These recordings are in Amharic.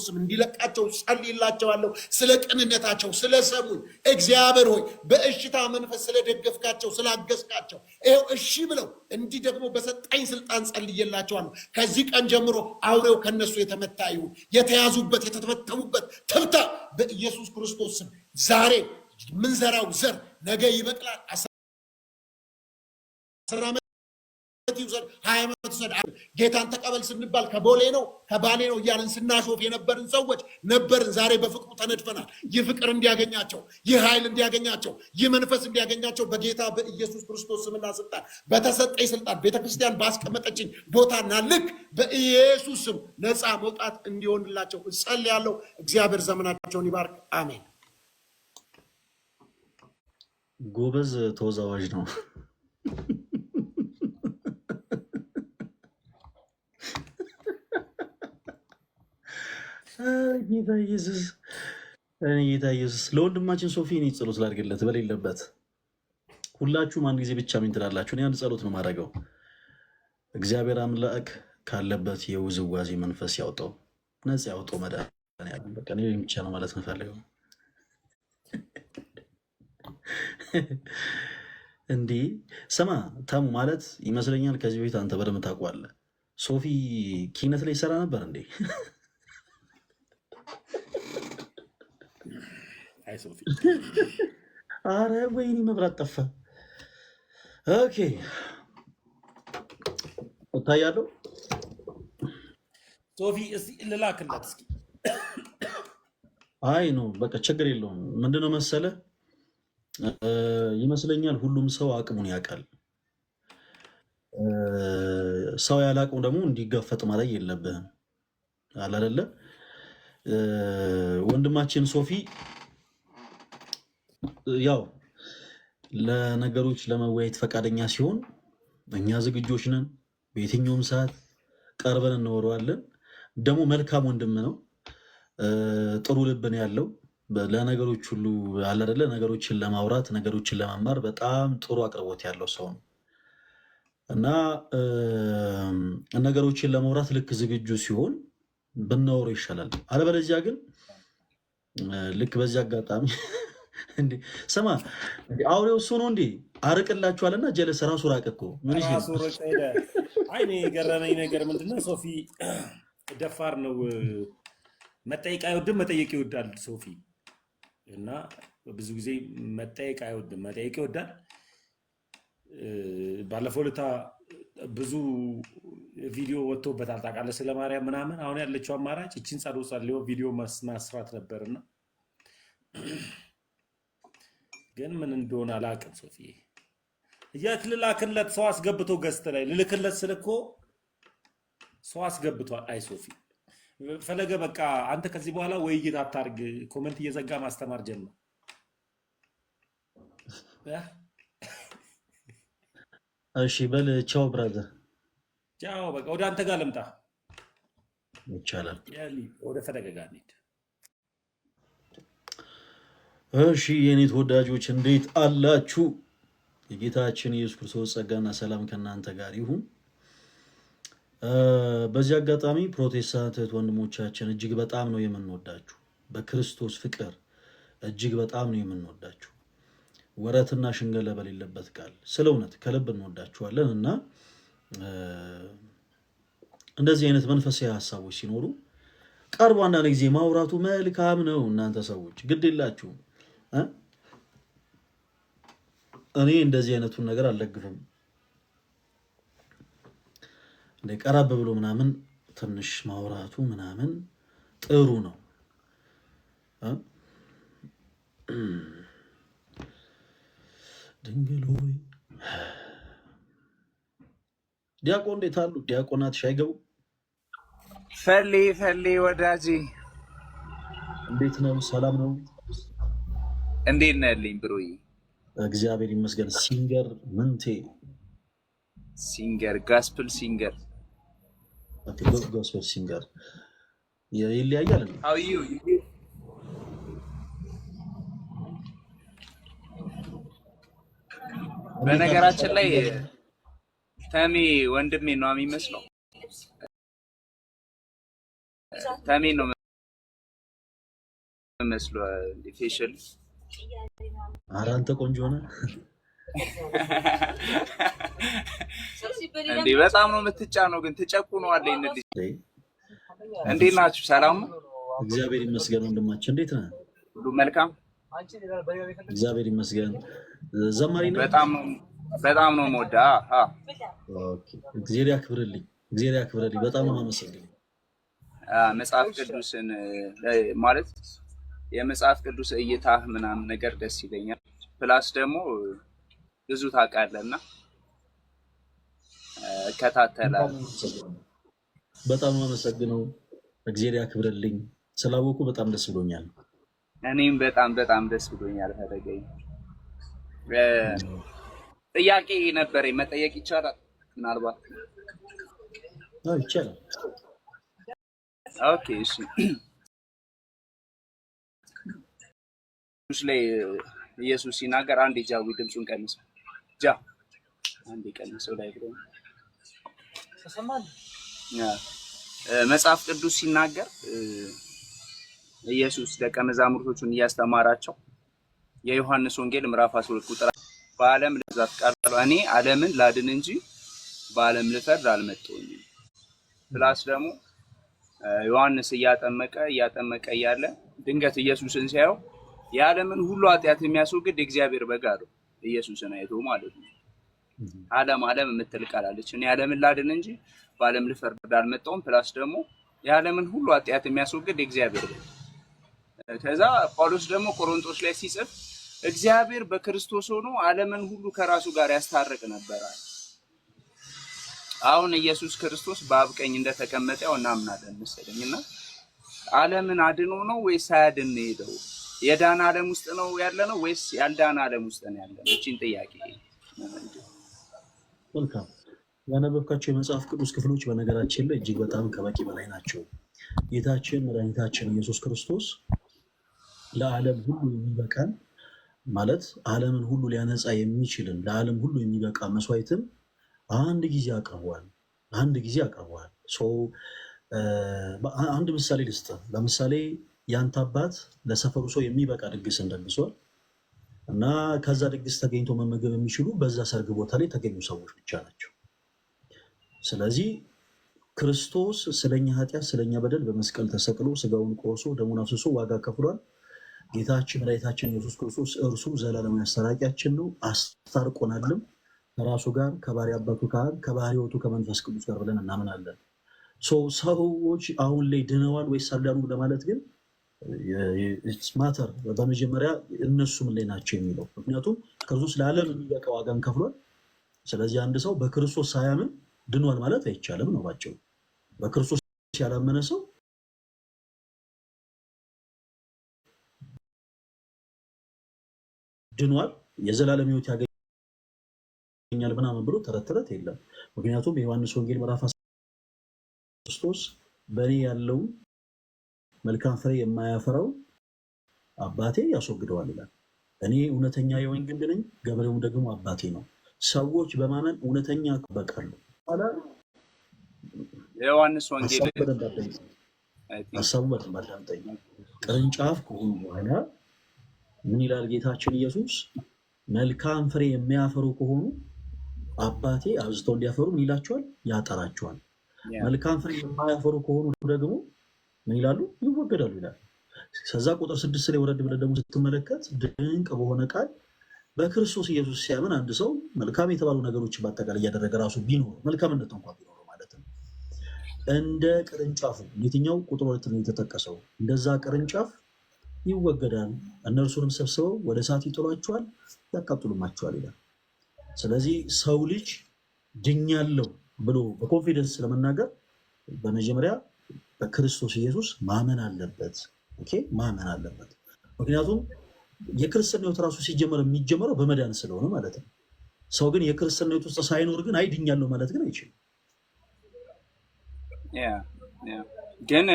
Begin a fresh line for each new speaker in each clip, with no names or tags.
ስም እንዲለቃቸው ጸልይላቸዋለሁ። ስለ ቅንነታቸው ስለሰሙኝ እግዚአብሔር ሆይ በእሽታ መንፈስ ስለደገፍካቸው ስላገዝካቸው ይኸው እሺ ብለው እንዲህ ደግሞ በሰጣኝ ስልጣን ጸልይላቸዋለሁ። ከዚህ ቀን ጀምሮ አውሬው ከነሱ የተመታ ይሁን። የተያዙበት የተተበተቡበት ትብታ በኢየሱስ ክርስቶስ ስም ዛሬ ምንዘራው ዘር ነገ ይበቅላል። 10 ዓመት ይውሰድ 20 ዓመት ይውሰድ ጌታን ተቀበል ስንባል ከቦሌ ነው ከባሌ ነው እያልን ስናሾፍ የነበርን ሰዎች ነበርን። ዛሬ በፍቅሩ ተነድፈናል። ይህ ፍቅር እንዲያገኛቸው፣ ይህ ኃይል እንዲያገኛቸው፣ ይህ መንፈስ እንዲያገኛቸው በጌታ በኢየሱስ ክርስቶስ ስምና ስልጣን በተሰጠኝ ስልጣን ቤተክርስቲያን ባስቀመጠችኝ ቦታና ልክ በኢየሱስ ስም ነፃ መውጣት እንዲሆንላቸው እጸልያለሁ። እግዚአብሔር ዘመናቸውን ይባርክ። አሜን።
ጎበዝ ተወዛዋዥ ነው። ጌታ ኢየሱስ ጌታ ኢየሱስ ለወንድማችን ሶፊ እኔ ጸሎት ላድርግለት በሌለበት። ሁላችሁም አንድ ጊዜ ብቻ ምን ትላላችሁ? እኔ አንድ ጸሎት ነው ማድረገው። እግዚአብሔር አምላክ ካለበት የውዝዋዜ መንፈስ ያውጣው፣ ነፃ ያውጣው። መድኃኒዓለም በቃ እኔ ብቻ ነው ማለት የምፈልገው። እንዴ ስማ ታሙ ማለት ይመስለኛል ከዚህ በፊት አንተ በደምብ ታውቀዋለህ። ሶፊ ኪነት ላይ ይሰራ ነበር እንዴ?
አይ ሶፊ
አረ ወይኔ መብራት ጠፋ። ኦኬ እታያለሁ።
ሶፊ እስቲ ልላክላት እስኪ።
አይ ነው በቃ ችግር የለውም። ምንድነው መሰለ ይመስለኛል ሁሉም ሰው አቅሙን ያውቃል። ሰው ያላቅሙ ደግሞ እንዲጋፈጥ ማለት የለብህም አለ አይደለ? ወንድማችን ሶፊ ያው ለነገሮች ለመወያየት ፈቃደኛ ሲሆን እኛ ዝግጆች ነን። በየትኛውም ሰዓት ቀርበን እንወረዋለን። ደግሞ መልካም ወንድም ነው። ጥሩ ልብ ነው ያለው። ለነገሮች ሁሉ አለ አይደለ? ነገሮችን ለማውራት ነገሮችን ለመማር በጣም ጥሩ አቅርቦት ያለው ሰው ነው እና ነገሮችን ለማውራት ልክ ዝግጁ ሲሆን ብናወራው ይሻላል። አለበለዚያ ግን ልክ በዚህ አጋጣሚ እንዴ ስማ አውሬው እሱ ነው እንዴ አርቅላችኋልና ጀለስ ራሱ ራቅ እኮ ምን ይሽ
ራሱ ራቅ ሄደ። አይ እኔ የገረመኝ ነገር ምንድነው ሶፊ ደፋር ነው። መጠየቅ አይወድም፣ መጠየቅ ይወዳል ሶፊ እና ብዙ ጊዜ መጠየቅ አይወድም፣ መጠየቅ ይወዳል። ባለፈው ዕለት ብዙ ቪዲዮ ወጥቶበታል ታውቃለህ፣ ስለ ማርያም ምናምን። አሁን ያለችው አማራጭ እቺን ጸሎት ጸልዮ ቪዲዮ ማስራት ነበርና ግን ምን እንደሆነ አላውቅም። ሶፊ እያት ልላክለት ሰው አስገብቶ ገዝተ ላይ ልልክለት ስልኮ ሰው አስገብቷል። አይ ሶፊ ፈለገ በቃ አንተ ከዚህ በኋላ ውይይት አታርግ፣ ኮሜንት እየዘጋ ማስተማር ጀመር።
እሺ በል ቻው ብራዘር፣
ቻው በቃ ወደ አንተ ጋር ልምጣ
ይቻላል።
ያሊ ወደ ፈለገ ጋር እንሂድ።
እሺ የኔ ተወዳጆች እንዴት አላችሁ? የጌታችን ኢየሱስ ክርስቶስ ጸጋና ሰላም ከእናንተ ጋር ይሁን። በዚህ አጋጣሚ ፕሮቴስታንት ወንድሞቻችን እጅግ በጣም ነው የምንወዳችሁ። በክርስቶስ ፍቅር እጅግ በጣም ነው የምንወዳችሁ። ወረትና ሽንገላ በሌለበት ቃል ስለ እውነት ከልብ እንወዳችኋለን እና እንደዚህ አይነት መንፈሳዊ ሐሳቦች ሲኖሩ ቀርቦ አንዳንድ ጊዜ ማውራቱ መልካም ነው። እናንተ ሰዎች ግድ የላችሁም። እኔ እንደዚህ አይነቱን ነገር አልደግፍም። ቀረብ ብሎ ምናምን ትንሽ ማውራቱ ምናምን ጥሩ ነው። ድንግል ሆይ ዲያቆን እንዴት አሉ? ዲያቆናት ሻይገቡ
ፈሊ ወዳጄ
እንዴት ነው? ሰላም ነው?
እንዴት ነህ ያለኝ ብሮዬ?
እግዚአብሔር ይመስገን። ሲንገር ምንቴ
ሲንገር ጋስፕል ሲንገር
ጎስፔል ሲንገር ይለያያል እንዴ?
How you? በነገራችን ላይ ተሜ ወንድሜ ነው የሚመስለው። ተሜ ነው መስሎ ፌሽል
ኧረ አንተ ቆንጆ ነህ
እንዴ! በጣም ነው የምትጫነው፣ ግን ትጨቁነዋለህ። እንዴ እንዴት ናችሁ? ሰላም ነው?
እግዚአብሔር ይመስገን። ወንድማችን እንዴት ነህ?
ሁሉ መልካም፣
እግዚአብሔር ይመስገን። ዘማሪ ነህ?
በጣም ነው የምወዳ።
ኦኬ፣ እግዚአብሔር ያክብርልኝ፣ እግዚአብሔር ያክብርልኝ። በጣም ነው የማመሰግነው።
መጽሐፍ ቅዱስን ማለት የመጽሐፍ ቅዱስ እይታህ ምናምን ነገር ደስ ይለኛል። ፕላስ ደግሞ ብዙ ታውቃለህና እከታተላለሁ።
በጣም ነው የማመሰግነው። እግዚአብሔር ያክብርልኝ። ስላወኩ በጣም ደስ ብሎኛል።
እኔም በጣም ደስ ብሎኛል። ፈለገኝ ጥያቄ ነበረኝ፣ መጠየቅ ይቻላል? ምናልባት
ይቻላል።
ኦኬ እሺ። ላይ ኢየሱስ ሲናገር አንዴ ጃዊ ድምፁን ቀንሰው፣ አንዴ ቀንሰው ላይ ብሎ መጽሐፍ ቅዱስ ሲናገር ኢየሱስ ደቀ መዛሙርቶቹን እያስተማራቸው የዮሐንስ ወንጌል ምዕራፍ 12 ቁጥር በዓለም ልዛት ቃል እኔ ዓለምን ላድን እንጂ በዓለም ልፈርድ አልመጣሁም። ፕላስ ደግሞ ዮሐንስ እያጠመቀ እያለ ድንገት ኢየሱስን ሲያየው የዓለምን ሁሉ ኃጢአት የሚያስወግድ የእግዚአብሔር በግ አለው። ኢየሱስን አይቶ ማለት ነው። ዓለም የምትል ቃል አለች። እኔ ዓለምን ላድን እንጂ በዓለም ልፈርድ አልመጣሁም። ፕላስ ደግሞ የዓለምን ሁሉ ኃጢአት የሚያስወግድ የእግዚአብሔር በግ። ከዛ ጳውሎስ ደግሞ ቆሮንቶስ ላይ ሲጽፍ እግዚአብሔር በክርስቶስ ሆኖ ዓለምን ሁሉ ከራሱ ጋር ያስታርቅ ነበር። አሁን ኢየሱስ ክርስቶስ በአብ ቀኝ እንደተቀመጠ ያው እናምናለን መሰለኝና ዓለምን አድኖ ነው ወይስ ሳያድን ነው ሄደው? የዳን ዓለም ውስጥ ነው ያለ ነው ወይስ ያልዳን ዓለም ውስጥ ነው ያለ ነው? እቺን ጥያቄ
መልካም። ያነበብካቸው የመጽሐፍ ቅዱስ ክፍሎች በነገራችን ላይ እጅግ በጣም ከበቂ በላይ ናቸው። ጌታችን መድኃኒታችን ኢየሱስ ክርስቶስ ለዓለም ሁሉ የሚበቃን ማለት ዓለምን ሁሉ ሊያነጻ የሚችልን ለዓለም ሁሉ የሚበቃ መስዋዕትን አንድ ጊዜ አቅርቧል። አንድ ምሳሌ ልስጥ። ለምሳሌ ያንተ አባት ለሰፈሩ ሰው የሚበቃ ድግስን ደግሷል እና ከዛ ድግስ ተገኝቶ መመገብ የሚችሉ በዛ ሰርግ ቦታ ላይ የተገኙ ሰዎች ብቻ ናቸው። ስለዚህ ክርስቶስ ስለኛ ኃጢአት ስለኛ በደል በመስቀል ተሰቅሎ ስጋውን ቆርሶ ደሙን አፍስሶ ዋጋ ከፍሏል። ጌታችን መድኃኒታችን ኢየሱስ ክርስቶስ እርሱ ዘላለማዊ አስታራቂያችን ነው። አስታርቆናልም ከራሱ ጋር ከባህሪ አባቱ ጋር ከባህሪ ሕይወቱ ከመንፈስ ቅዱስ ጋር ብለን እናምናለን። ሰዎች አሁን ላይ ድነዋል ወይስ አልዳኑም ለማለት ግን ማተር በመጀመሪያ እነሱ ምን ላይ ናቸው የሚለው። ምክንያቱም ክርስቶስ ለዓለም የሚበቃ ዋጋን ከፍሏል። ስለዚህ አንድ ሰው በክርስቶስ ሳያምን ድኗል ማለት አይቻልም ነው ባጭሩ። በክርስቶስ ያላመነ ሰው ድኗል የዘላለም ሕይወት ያገኛል ምናምን ብሎ ተረት የለም። ምክንያቱም የዮሐንስ ወንጌል ምዕራፍ 13 በእኔ ያለው መልካም ፍሬ የማያፈራው አባቴ ያስወግደዋል ይላል። እኔ እውነተኛ የወይን ግንድ ነኝ፣ ገበሬውም ደግሞ አባቴ ነው። ሰዎች በማመን እውነተኛ በቀሉ
የዮሐንስ ወንጌል
ሀሳቡ በደንብ አዳምጠኝ። ቅርንጫፍ ከሆኑ በኋላ ምን ይላል ጌታችን ኢየሱስ? መልካም ፍሬ የሚያፈሩ ከሆኑ አባቴ አብዝተው እንዲያፈሩ ምን ይላቸዋል? ያጠራቸዋል። መልካም ፍሬ የማያፈሩ ከሆኑ ደግሞ ምን ይላሉ? ይወገዳሉ ይላል። ከዛ ቁጥር 6 ላይ ወረድ ብለህ ደግሞ ስትመለከት ድንቅ በሆነ ቃል በክርስቶስ ኢየሱስ ሲያምን አንድ ሰው መልካም የተባሉ ነገሮችን በአጠቃላይ እያደረገ ራሱ ቢኖር መልካምነት እንኳን ቢኖረው ማለት ነው እንደ ቅርንጫፉ የትኛው ቁጥር 2 ነው የተጠቀሰው? እንደዛ ቅርንጫፍ ይወገዳል፣ እነርሱንም ሰብስበው ወደ እሳት ይጥሏቸዋል፣ ያቃጥሉማቸዋል ይላል። ስለዚህ ሰው ልጅ ድኛለሁ ብሎ በኮንፊደንስ ለመናገር በመጀመሪያ በክርስቶስ ኢየሱስ ማመን አለበት። ኦኬ ማመን አለበት። ምክንያቱም የክርስትና ሕይወት ራሱ ሲጀመር የሚጀመረው በመዳን ስለሆነ ማለት ነው። ሰው ግን የክርስትና ሕይወት ውስጥ ሳይኖር ግን አይድኛለሁ ማለት ግን አይችልም።
ግን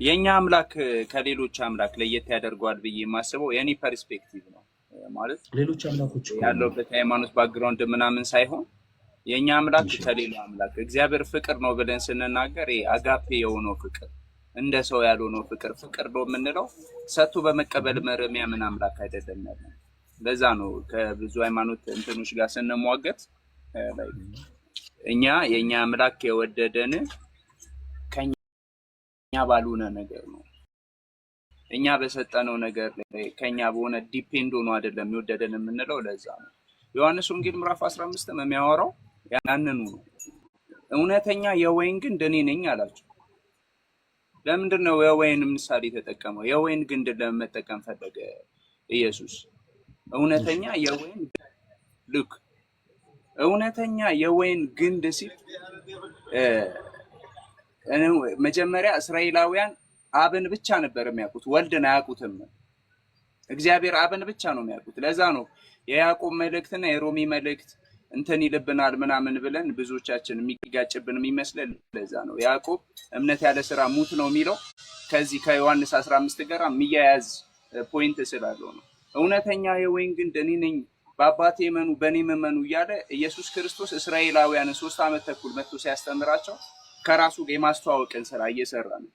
የኛ አምላክ ከሌሎች አምላክ ለየት ያደርገዋል ብዬ የማስበው የኔ ፐርስፔክቲቭ ነው። ማለት
ሌሎች አምላኮች
ያለውበት ሃይማኖት ባክግራውንድ ምናምን ሳይሆን የኛ አምላክ ከሌላው አምላክ እግዚአብሔር ፍቅር ነው ብለን ስንናገር አጋፔ የሆነው ፍቅር እንደ ሰው ያልሆነው ፍቅር ነው የምንለው ሰጥቶ በመቀበል መርህ የሚያምን አምላክ አይደለም ያለ። ለዛ ነው ከብዙ ሃይማኖት እንትኖች ጋር ስንሟገት እኛ የኛ አምላክ የወደደን ከኛ ባልሆነ ነገር ነው። እኛ በሰጠነው ነገር ላይ ከኛ በሆነ ዲፔንድ ሆኖ አይደለም የወደደን የምንለው። ለዛ ነው ዮሐንስ ወንጌል ምዕራፍ 15 የሚያወራው ያንኑ ነው። እውነተኛ የወይን ግንድ እኔ ነኝ አላቸው። ለምንድን ነው የወይን ምሳሌ ተጠቀመው? የወይን ግንድ ለመጠቀም ፈለገ ኢየሱስ። እውነተኛ የወይን ልክ እውነተኛ የወይን ግንድ ሲል መጀመሪያ እስራኤላውያን አብን ብቻ ነበር የሚያውቁት፣ ወልድን አያውቁትም። እግዚአብሔር አብን ብቻ ነው የሚያውቁት። ለዛ ነው የያዕቆብ መልእክትና የሮሚ መልእክት እንትን ይልብናል ምናምን ብለን ብዙዎቻችን የሚጋጭብን የሚመስለን ለዛ ነው። ያዕቆብ እምነት ያለ ስራ ሙት ነው የሚለው ከዚህ ከዮሐንስ 15 ጋር የሚያያዝ ፖይንት ስላለው ነው። እውነተኛ የወይን ግንድ እኔ ነኝ፣ በአባቴ እመኑ በእኔም እመኑ እያለ ኢየሱስ ክርስቶስ እስራኤላውያንን 3 ዓመት ተኩል መጥቶ ሲያስተምራቸው ከራሱ ጋር የማስተዋወቅን ስራ እየሰራ ነው።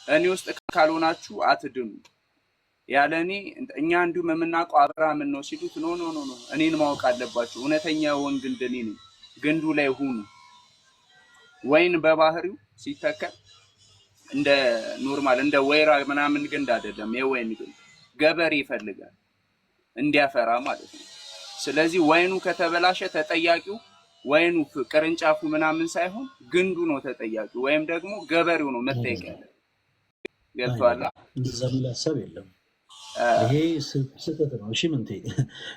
እኔ ውስጥ ካልሆናችሁ አትድኑ ያለ እኛ እንዲሁም የምናውቀው አብርሃምን ነው ሲሉት ኖ እኔን ማወቅ አለባችሁ፣ እውነተኛ የወይን ግንድ እኔ ነኝ፣ ግንዱ ላይ ሁኑ። ወይን በባህሪው ሲተከል እንደ ኖርማል እንደ ወይራ ምናምን ግንድ አይደለም። የወይን ግንድ ገበሬ ይፈልጋል እንዲያፈራ ማለት ነው። ስለዚህ ወይኑ ከተበላሸ ተጠያቂው ወይኑ ቅርንጫፉ ምናምን ሳይሆን ግንዱ ነው ተጠያቂው፣ ወይም ደግሞ ገበሬው ነው መጠየቅ ያለ። ገብቷል?
እንደዛ የሚል ሀሳብ የለም። ይሄ ስህተት ነው። እሺ ምንቴ፣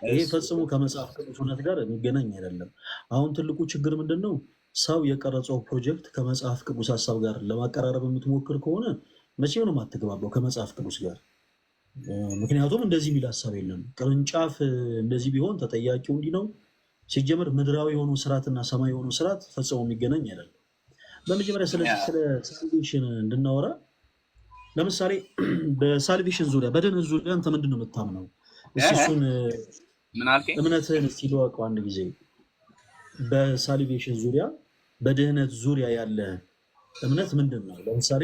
ይሄ ፈጽሞ ከመጽሐፍ ቅዱስ እውነት ጋር የሚገናኝ አይደለም። አሁን ትልቁ ችግር ምንድን ነው? ሰው የቀረጸው ፕሮጀክት ከመጽሐፍ ቅዱስ ሀሳብ ጋር ለማቀራረብ የምትሞክር ከሆነ መቼም ነው የማትግባባው ከመጽሐፍ ቅዱስ ጋር። ምክንያቱም እንደዚህ የሚል ሀሳብ የለም። ቅርንጫፍ እንደዚህ ቢሆን ተጠያቂው እንዲህ ነው። ሲጀምር ምድራዊ የሆኑ ስርዓትና ሰማያዊ የሆኑ ስርዓት ፈጽሞ የሚገናኝ አይደለም። በመጀመሪያ ስለዚህ ስለ ሳልቬሽን እንድናወራ ለምሳሌ በሳልቬሽን ዙሪያ በድህነት ዙሪያ አንተ ምንድን ነው የምታምነው? እሱን እምነትህን እስኪ ልወቀው አንድ ጊዜ። በሳልቬሽን ዙሪያ በድህነት ዙሪያ ያለ እምነት ምንድን ነው? ለምሳሌ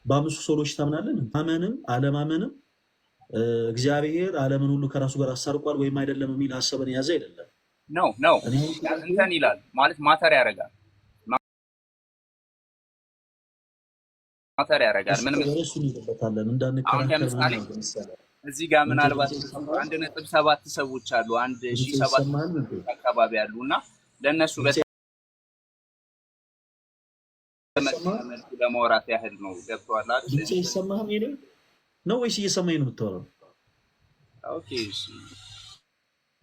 በአምስቱ ሶሎች ታምናለን? ማመንም አለማመንም እግዚአብሔር ዓለምን ሁሉ ከራሱ ጋር አሳርቋል ወይም አይደለም የሚል ሀሳብን የያዘ አይደለም።
ነው እንትን ይላል ማለት ማተር ያደርጋል ምን
ይበታለን እንዳንከራከር
እዚህ ጋር ምናልባት 1.7 ሰዎች አሉ 1007 አካባቢ ያሉ እና ለነሱ ለማውራት ያህል ነው። ገብቷል አይደል?
ይሰማህም ይሄ ነው ወይስ እየሰማኸኝ ነው የምታወራው?
ኦኬ እሺ፣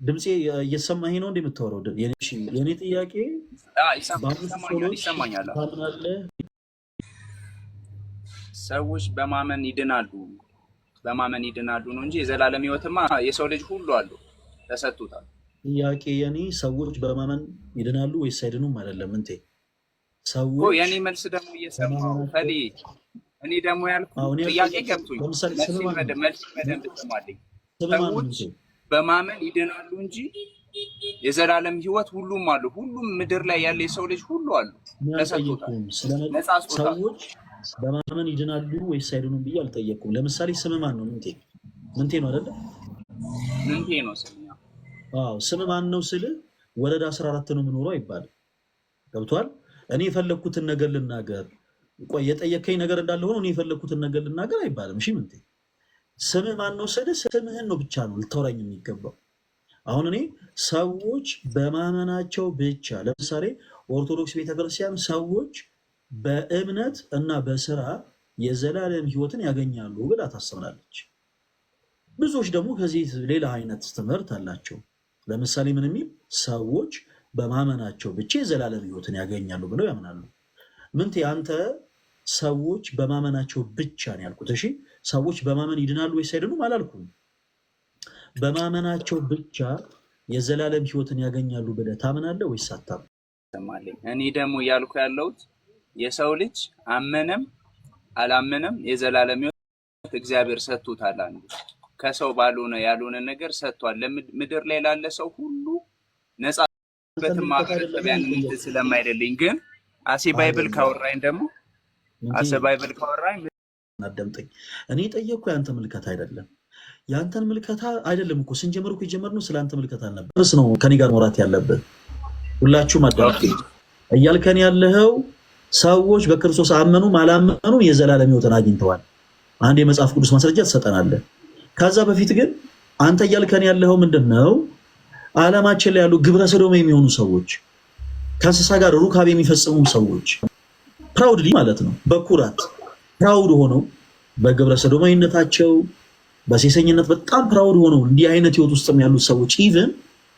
ድምጼ እየሰማኸኝ ነው እንደምታወራው? የኔ ጥያቄ
ይሰማኛል። ሰዎች በማመን ይድናሉ ነው እንጂ የዘላለም ሕይወትማ የሰው ልጅ ሁሉ አለው ተሰጥቶታል።
ጥያቄ የኔ ሰዎች በማመን ይድናሉ ወይስ አይድኑም አይደለም። እንቴ ሰዎች
የኔ መልስ ደግሞ እየሰማው ፈሊ እኔ ደግሞ ያልኩት ጥያቄ ገብቶኝ መልስ በደንብ ተማልኝ። ሰዎች በማመን ይድናሉ እንጂ የዘላለም ሕይወት ሁሉም አሉ። ሁሉም ምድር ላይ ያለ የሰው ልጅ ሁሉ አሉ ተሰጥቶታል።
ሰዎች በማመን ይድናሉ ወይስ አይድኑም ብዬ አልጠየቅኩም። ለምሳሌ ስም ማን ነው? ምንቴ ነው አይደለ?
ምንቴ ነው ስም።
አዎ ስም ማን ነው ስል ወረዳ 14 ነው የምኖረው አይባልም። ገብቷል? እኔ የፈለኩትን ነገር ልናገር፣ ቆይ የጠየከኝ ነገር እንዳለ ሆኖ እኔ የፈለኩትን ነገር ልናገር አይባልም። እሺ ምንቴ፣ ስም ማን ነው ስል ስምህን ነው ብቻ ነው ልታወራኝ የሚገባው። አሁን እኔ ሰዎች በማመናቸው ብቻ ለምሳሌ ኦርቶዶክስ ቤተክርስቲያን ሰዎች በእምነት እና በስራ የዘላለም ሕይወትን ያገኛሉ ብላ ታስተምራለች። ብዙዎች ደግሞ ከዚህ ሌላ አይነት ትምህርት አላቸው። ለምሳሌ ምን የሚል ሰዎች በማመናቸው ብቻ የዘላለም ሕይወትን ያገኛሉ ብለው ያምናሉ። ምንቴ አንተ ሰዎች በማመናቸው ብቻ ነው ያልኩት። እሺ ሰዎች በማመን ይድናሉ ወይስ አይድኑም አላልኩም። በማመናቸው ብቻ የዘላለም ሕይወትን ያገኛሉ ብለህ ታምናለህ ወይስ አታምንም?
እኔ ደግሞ እያልኩ ያለሁት የሰው ልጅ አመነም አላመነም የዘላለም ሕይወት እግዚአብሔር ሰጥቶታል። አንዱ ከሰው ባልሆነ ያልሆነ ነገር ሰጥቷል። ለምድር ላይ ላለ ሰው ሁሉ ነፃ በትማከረቢያን ስለማይደልኝ ግን አሴ ባይብል ካወራኝ ደግሞ አሰባይብል ካወራኝ
አዳምጠኝ። እኔ ጠየቅኩ ያንተ ምልከታ አይደለም። ያንተን ምልከታ አይደለም እኮ ስንጀምር እኮ የጀመርነው ስለ አንተ ምልከታ አልነበር። እርስ ነው ከኔ ጋር መውራት ያለብህ። ሁላችሁም አዳምጠኝ። እያልከን ያለኸው ሰዎች በክርስቶስ አመኑም አላመኑም የዘላለም ሕይወትን አግኝተዋል። አንድ የመጽሐፍ ቅዱስ ማስረጃ ትሰጠናለህ። ከዛ በፊት ግን አንተ እያልከን ያለኸው ምንድነው? ዓለማችን ላይ ያሉ ግብረ ሰዶም የሚሆኑ ሰዎች፣ ከእንስሳ ጋር ሩካቤ የሚፈጽሙ ሰዎች ፕራውድሊ ማለት ነው በኩራት ፕራውድ ሆነው በግብረ ሰዶማዊነታቸው በሴሰኝነት በጣም ፕራውድ ሆነው እንዲህ አይነት ህይወት ውስጥ ያሉት ሰዎች ኢቭን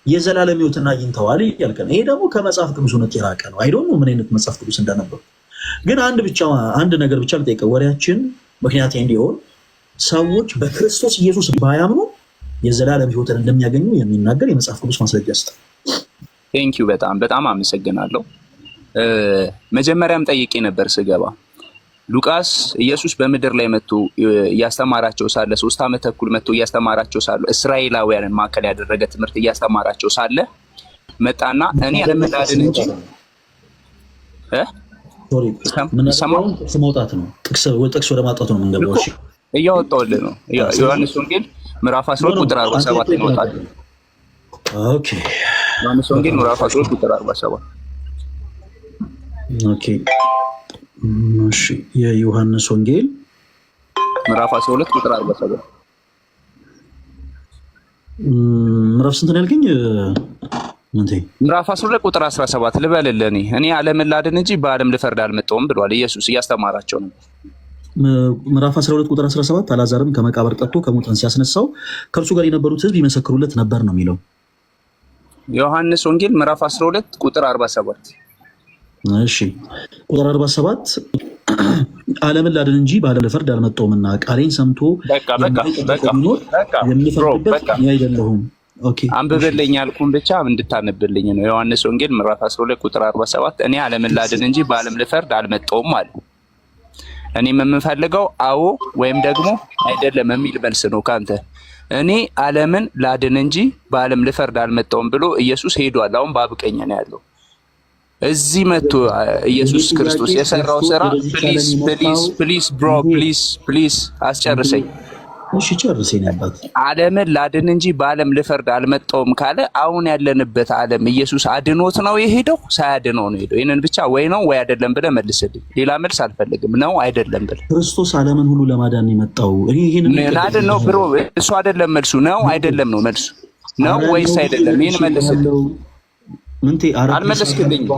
የዘላለም ሕይወትን አግኝተዋል እያልከን፣ ይሄ ደግሞ ከመጽሐፍ ቅዱስ እውነት የራቀ ነው። አይ ዶንት ኖ ምን አይነት መጽሐፍ ቅዱስ እንዳነበሩ። ግን አንድ ነገር ብቻ ልጠይቀው፣ ወሬያችን ምክንያት እንዲሆን ሰዎች በክርስቶስ ኢየሱስ ባያምኑ የዘላለም ሕይወትን እንደሚያገኙ የሚናገር የመጽሐፍ ቅዱስ ማስረጃ ስጥ።
ቴንኪው በጣም አመሰግናለሁ። መጀመሪያም ጠይቄ ነበር ስገባ ሉቃስ ኢየሱስ በምድር ላይ መጥቶ እያስተማራቸው ሳለ 3 ዓመት ተኩል መጥቶ እያስተማራቸው ሳለ እስራኤላውያንን ማዕከል ያደረገ ትምህርት እያስተማራቸው ሳለ መጣና እኔ ለምናድን እንጂ
ጥቅስ መውጣት ነው። ጥቅስ ወደ ማውጣት ነው የምንገባው። እሺ
እያወጣሁልህ ነው። ዮሐንስ ወንጌል ምዕራፍ 12 ቁጥር 47 ይወጣል።
ኦኬ
ዮሐንስ ወንጌል ምዕራፍ 12 ቁጥር 47
ኦኬ እሺ የዮሐንስ ወንጌል
ምዕራፍ 12 ቁጥር 47
ምዕራፍ ስንት ነው ያልከኝ?
ምዕራፍ 12 ቁጥር 17 ልበልልህ። እኔ ዓለምን ላድን እንጂ በዓለም ልፈርድ አልመጣሁም ብሏል ኢየሱስ እያስተማራቸው ነው።
ምዕራፍ 12 ቁጥር 17 አልዓዛርም ከመቃብር ጠርቶ ከሙታን ሲያስነሳው ከእርሱ ጋር የነበሩት ሕዝብ ይመሰክሩለት ነበር ነው የሚለው።
ዮሐንስ ወንጌል ምዕራፍ 12 ቁጥር 47
እሺ ቁጥር 47 ዓለምን ላድን እንጂ በዓለም ልፈርድ አልመጣሁምና ቃሌን ሰምቶ የሚፈርድበት እኔ አይደለሁም። ኦኬ
አንብብልኝ ያልኩን ብቻ እንድታነብልኝ ነው። ዮሐንስ ወንጌል ምዕራፍ 12 ቁጥር 47 እኔ ዓለምን ላድን እንጂ በዓለም ልፈርድ አልመጣሁም አለ። እኔም የምፈልገው አዎ ወይም ደግሞ አይደለም የሚል መልስ ነው ካንተ። እኔ ዓለምን ላድን እንጂ በዓለም ልፈርድ አልመጣሁም ብሎ ኢየሱስ ሄዷል። አሁን በአብ ቀኝ ነው ያለው። እዚህ መጥቶ ኢየሱስ ክርስቶስ የሰራው ስራ ፕሊዝ አስጨርሰኝ።
እሺ ጨርሰኝ አባት።
ዓለምን ላድን እንጂ በዓለም ልፈርድ አልመጣሁም ካለ አሁን ያለንበት ዓለም ኢየሱስ አድኖት ነው የሄደው? ሳያድነው ነው የሄደው? ይሄንን ብቻ ወይ ነው ወይ አይደለም ብለህ መልስልኝ። ሌላ መልስ አልፈልግም። ነው አይደለም ብለህ።
ክርስቶስ ዓለምን ሁሉ ለማዳን የመጣው እኔ ይሄንን
አይደል ነው ብሮ፣ እሱ አይደለም መልሱ። ነው አይደለም ነው መልሱ። ነው ወይስ አይደለም? ይሄን መልስልኝ። ምንቴ አልመለስክልኝም።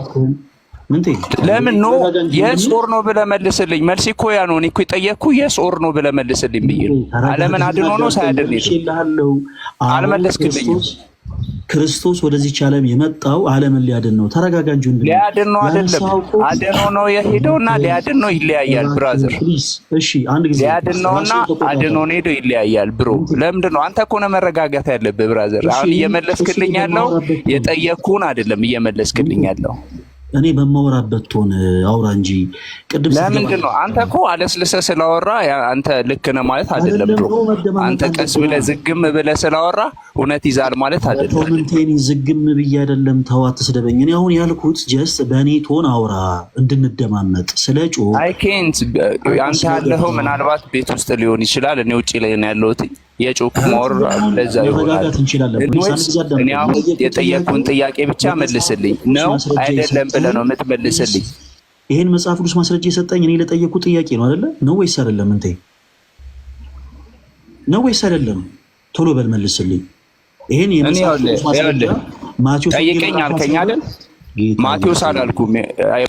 ምንቴ
ለምን ነው የስ ኦር ነው ብለህ መልስልኝ። መልስ እኮ ያ ነው። እኔ እኮ የጠየቅኩህ የስ ኦር ነው ብለህ መልስልኝ ብዬ ነው። ዓለምን አድኖ ነው ሳያድን ነው? አልመለስክልኝም።
ክርስቶስ ወደዚች ዓለም የመጣው ዓለምን ሊያድን ነው። ተረጋጋ እንጂ
ሊያድን ነው አይደለም። አድኖ ነው የሄደውና ሊያድን ነው ይለያያል ብራዘር።
እሺ አንድ ጊዜ
ሊያድን ነውና አድኖ ነው ሄደው ይለያያል ብሮ። ለምንድን ነው አንተ እኮ ነው መረጋጋት ያለብህ ብራዘር። አሁን እየመለስክልኝ ያለው የጠየቅኩህን አይደለም እየመለስክልኝ ያለው።
እኔ በማወራበት ቶን አውራ እንጂ ቅድም
ለምንድን ነው አንተ እኮ አለስልሰህ ስላወራ አንተ ልክ ነህ ማለት አይደለም ብሮ። አንተ ቀስ ብለህ ዝግም ብለህ ስላወራ እውነት ይዛል ማለት አይደለም።
ኮመንቴኒ ዝግም ብዬ አይደለም። ተው አትስደበኝ። እኔ አሁን ያልኩት ጀስት በእኔ ቶን አውራ እንድንደማመጥ ስለ ጮህ
አይ ኬንት አንተ ያለኸው ምናልባት ቤት ውስጥ ሊሆን ይችላል። እኔ ውጪ ላይ ነው ያለሁት። የጮክ ሞር ለዛ ይሆናል። እኔ አሁን የጠየቅኩህን ጥያቄ ብቻ መልስልኝ። ነው አይደለም ብለህ ነው የምትመልስልኝ።
ይሄን መጽሐፍ ቅዱስ ማስረጃ የሰጠኝ እኔ ለጠየቅኩት ጥያቄ ነው አይደለ? ነው ወይስ አይደለም? እንዴ ነው ወይስ አይደለም? ቶሎ በል መልስልኝ። ይሄን የመጽሐፍ ቅዱስ ማስረጃ ማቴዎስ
ጠይቀኝ አልከኝ አይደል? ማቴዎስ አላልኩም።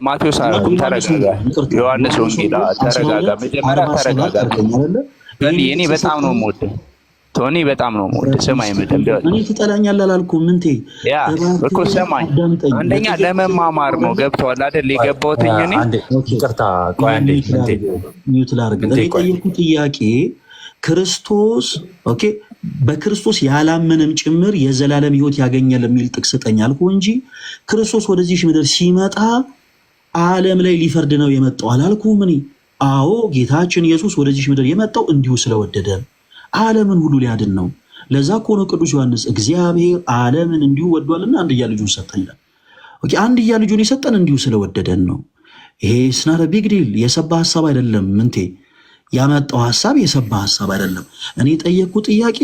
ማቴዎስ አላልኩም። ተረጋጋ። ዮሐንስ ወንጌል ተረጋጋ። መጀመሪያ ተረጋጋ። እኔ በጣም ነው የምወደው ቶኒ፣ በጣም ነው የምወደው። ሰማይ መደም
እኔ ትጠላኛለህ አላልኩም። ምንቴ
ያ እኮ ሰማይ አንደኛ ለመማማር ነው። ገብተዋል አይደል? የገባሁት እኔ
ይቅርታ፣ ቆይ አንዴ ምንቴ
ሚውት ላድርግ። እኔ ጠየቅኩት ጥያቄ ክርስቶስ ኦኬ፣ በክርስቶስ ያላመነም ጭምር የዘላለም ሕይወት ያገኛል የሚል ጥቅስ ስጠኝ አልኩህ እንጂ ክርስቶስ ወደዚህ ምድር ሲመጣ ዓለም ላይ ሊፈርድ ነው የመጣው አላልኩም እኔ። አዎ ጌታችን ኢየሱስ ወደዚህ ምድር የመጣው እንዲሁ ስለወደደ ዓለምን ሁሉ ሊያድን ነው። ለዛ ከሆነ ቅዱስ ዮሐንስ እግዚአብሔር ዓለምን እንዲሁ ወዷልና አንድያ ልጁን ሰጠን ይላል። ኦኬ አንድያ ልጁን የሰጠን እንዲሁ ስለወደደን ነው። ይሄ ስናረ ቢግ ዲል የሰባ ሐሳብ አይደለም። ምንቴ ያመጣው ሐሳብ የሰባ ሐሳብ አይደለም። እኔ ጠየቅኩ ጥያቄ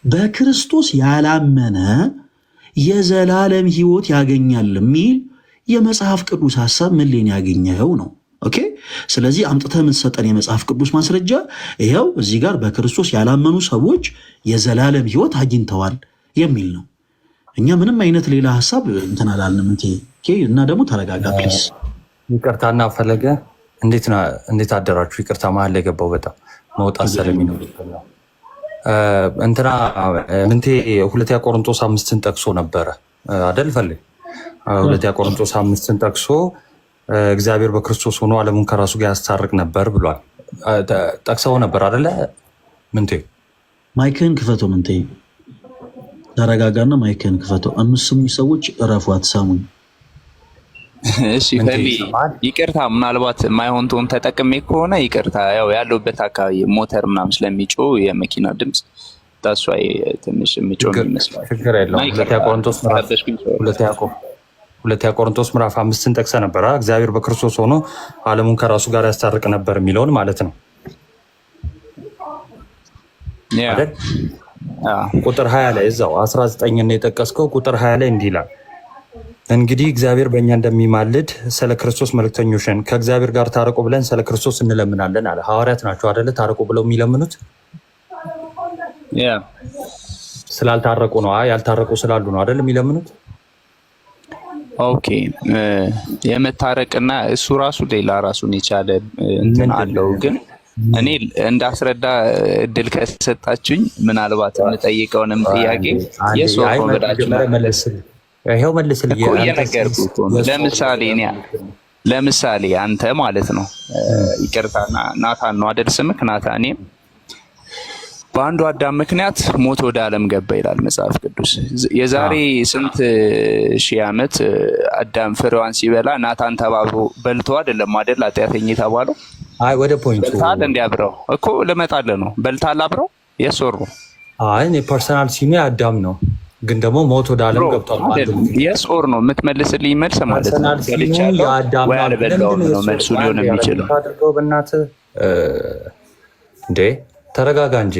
በክርስቶስ ያላመነ የዘላለም ሕይወት ያገኛል የሚል የመጽሐፍ ቅዱስ ሐሳብ ምን ላይ ያገኘው ነው? ኦኬ። ስለዚህ አምጥተህ የምትሰጠን የመጽሐፍ ቅዱስ ማስረጃ ይኸው እዚህ ጋር በክርስቶስ ያላመኑ ሰዎች የዘላለም ሕይወት አግኝተዋል የሚል ነው። እኛ ምንም አይነት ሌላ ሐሳብ እንትን አላልንም። እና ደግሞ ተረጋጋ ፕሊስ።
ይቅርታና ፈለገ እንዴት አደራችሁ? ይቅርታ መሀል ላይ ገባው በጣም መውጣት ስለሚኖር እንትና ምንቴ ሁለተኛ ቆሮንቶስ 5ን ጠቅሶ ነበረ አደል? ፈልግ ሁለተኛ ቆሮንቶስ 5ን ጠቅሶ እግዚአብሔር በክርስቶስ ሆኖ ዓለሙን ከራሱ ጋር ያስታርቅ ነበር ብሏል። ጠቅሰው ነበር አደለ? ምንቴ
ማይክህን ክፈቶ። ምንቴ ተረጋጋና ማይክህን ክፈቶ። አምስት ሰዎች እረፉ፣ አትሳሙኝ።
እሺ ፈሊ ይቅርታ፣ ምናልባት ማይሆን ቶን ተጠቅሜ ከሆነ ይቅርታ። ያው ያለውበት አካባቢ ሞተር ምናምን ስለሚጮህ የመኪና ድምፅ ታሷይ ትንሽ የሚጮህ ይመስላል።
ችግር የለውም። ሁለተኛ ቆሮንቶስ ምዕራፍ 5ን ጠቅሰ ነበር። እግዚአብሔር በክርስቶስ ሆኖ ዓለሙን ከራሱ ጋር ያስታርቅ ነበር የሚለውን ማለት ነው። ቁጥር 20 ላይ እዛው 19 ነው የጠቀስከው። ቁጥር 20 ላይ እንዲህ ይላል፣ እንግዲህ እግዚአብሔር በእኛ እንደሚማልድ ስለ ክርስቶስ መልእክተኞች ነን፣ ከእግዚአብሔር ጋር ታረቁ ብለን ስለ ክርስቶስ እንለምናለን አለ። ሐዋርያት ናቸው አደለ ታረቁ ብለው የሚለምኑት? ስላልታረቁ ነው። ያልታረቁ ስላሉ ነው አደለ የሚለምኑት?
ኦኬ። የመታረቅና እሱ ራሱ ሌላ ራሱን የቻለ እንትን አለው። ግን እኔ እንዳስረዳ እድል ከሰጣችሁኝ ምናልባት የምጠይቀውንም ጥያቄ የሶፍ ወዳችሁ
ይሄው መልስልኝ
እኮ እየነገርኩህ ነው። ለምሳሌ አንተ ማለት ነው ይቅርታ ናታን ነው አይደል ስምክ? ናታኔ በአንዱ አዳም ምክንያት ሞት ወደ ዓለም ገባ ይላል መጽሐፍ ቅዱስ። የዛሬ ስንት ሺህ ዓመት አዳም ፍሬዋን ሲበላ ናታን ተባብሮ በልቶ አይደለም አይደል ኃጢአተኛ የተባለው?
አይ ወደ ፖይንቱ
በልታል እንዲያብረው እኮ ልመጣልህ ነው። በልታል አብረው የሶሩ
አይ እኔ ፐርሰናል ሲኔ አዳም ነው፣ ግን ደግሞ ሞት ወደ ዓለም ገብቷል ማለት ነው።
የሶር ነው የምትመልስልኝ መልስ ማለት ነው። በልቻለሁ ወይ አልበላሁም ነው መልሱ ሊሆን የሚችለው።
አድርገው በእናትህ እንዴ ተረጋጋ እንጂ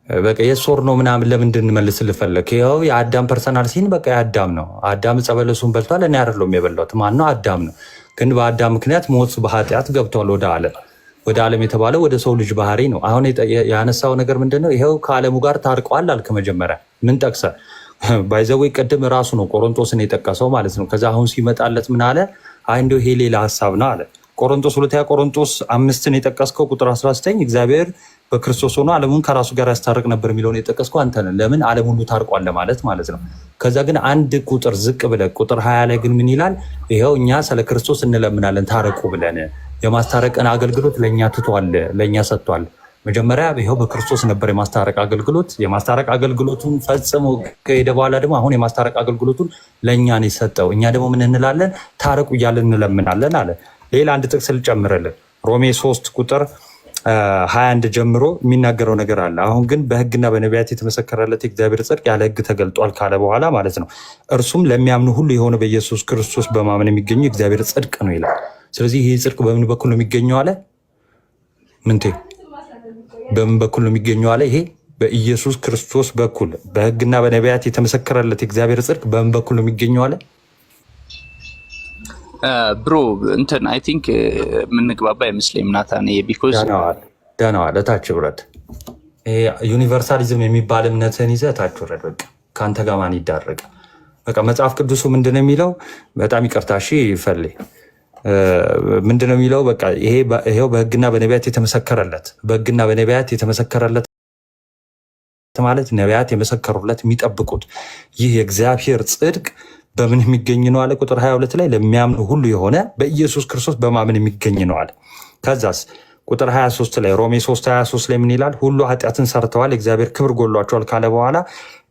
በቃ የሶር ነው ምናምን ለምንድን እንመልስልህ ፈለክ? ይኸው የአዳም ፐርሰናል ሲን በቃ የአዳም ነው። አዳም ዕፀ በለሱን በልቷል። እኔ አይደለሁም የበላሁት። ማን ነው? አዳም ነው። ግን በአዳም ምክንያት ሞት በኃጢአት ገብቷል ወደ ዓለም። ወደ ዓለም የተባለው ወደ ሰው ልጅ ባህሪ ነው። አሁን ያነሳው ነገር ምንድን ነው? ይኸው ከዓለሙ ጋር ታርቀዋል አልክ። መጀመሪያ ምን ጠቅሰ? ባይዘዌ ቅድም ራሱ ነው ቆሮንቶስን የጠቀሰው ማለት ነው። ከዛ አሁን ሲመጣለት ምን አለ? አይ እንደው ይሄ ሌላ ሀሳብ ነው አለ። ሁለተኛ ቆሮንቶስ 5ን የጠቀስከው ቁጥር 19 እግዚአብሔር በክርስቶስ ሆኖ ዓለሙን ከራሱ ጋር ያስታርቅ ነበር የሚለውን የጠቀስከው አንተ ነህ። ለምን? ዓለም ሁሉ ታርቋል ለማለት ማለት ነው። ከዛ ግን አንድ ቁጥር ዝቅ ብለህ ቁጥር 20 ላይ ግን ምን ይላል? ይኸው እኛ ስለ ክርስቶስ እንለምናለን ታረቁ ብለን፣ የማስታረቅን አገልግሎት ለእኛ ትቷል፣ ለእኛ ሰጥቷል። መጀመሪያ ይኸው በክርስቶስ ነበር የማስታረቅ አገልግሎት። የማስታረቅ አገልግሎቱን ፈጽሞ ከሄደ በኋላ ደግሞ አሁን የማስታረቅ አገልግሎቱን ለእኛ ነው የሰጠው። እኛ ደግሞ ምን እንላለን? ታረቁ እያለን እንለምናለን አለ። ሌላ አንድ ጥቅስ ልጨምርልን። ሮሜ 3 ቁጥር 21 ጀምሮ የሚናገረው ነገር አለ። አሁን ግን በሕግና በነቢያት የተመሰከረለት የእግዚአብሔር ጽድቅ ያለ ሕግ ተገልጧል ካለ በኋላ ማለት ነው። እርሱም ለሚያምኑ ሁሉ የሆነ በኢየሱስ ክርስቶስ በማመን የሚገኘው የእግዚአብሔር ጽድቅ ነው ይላል። ስለዚህ ይህ ጽድቅ በምን በኩል ነው የሚገኘው አለ? ምንቴ በምን በኩል ነው የሚገኘው አለ? ይሄ በኢየሱስ ክርስቶስ በኩል በሕግና በነቢያት የተመሰከረለት የእግዚአብሔር ጽድቅ በምን በኩል ነው የሚገኘው አለ?
ብሮ እንትን አይ ቲንክ የምንግባባ አይመስለኝም ናታን። ቢኮዝ
ደህናዋል እታች ውረድ። ይሄ ዩኒቨርሳሊዝም የሚባል እምነትን ይዘህ እታች ውረድ። በቃ ከአንተ ጋር ማን ይዳረግ? በቃ መጽሐፍ ቅዱሱ ምንድነው የሚለው? በጣም ይቅርታ እሺ ይፈል ምንድነው የሚለው? በቃ ይሄው በሕግና በነቢያት የተመሰከረለት በሕግና በነቢያት የተመሰከረለት ማለት ነቢያት የመሰከሩለት የሚጠብቁት ይህ የእግዚአብሔር ጽድቅ በምን የሚገኝ ነው አለ? ቁጥር 22 ላይ ለሚያምኑ ሁሉ የሆነ በኢየሱስ ክርስቶስ በማመን የሚገኝ ነው አለ። ከዛስ ቁጥር 23 ላይ ሮሜ 3:23 ላይ ምን ይላል? ሁሉ ኃጢአትን ሰርተዋል የእግዚአብሔር ክብር ጎሏቸዋል ካለ በኋላ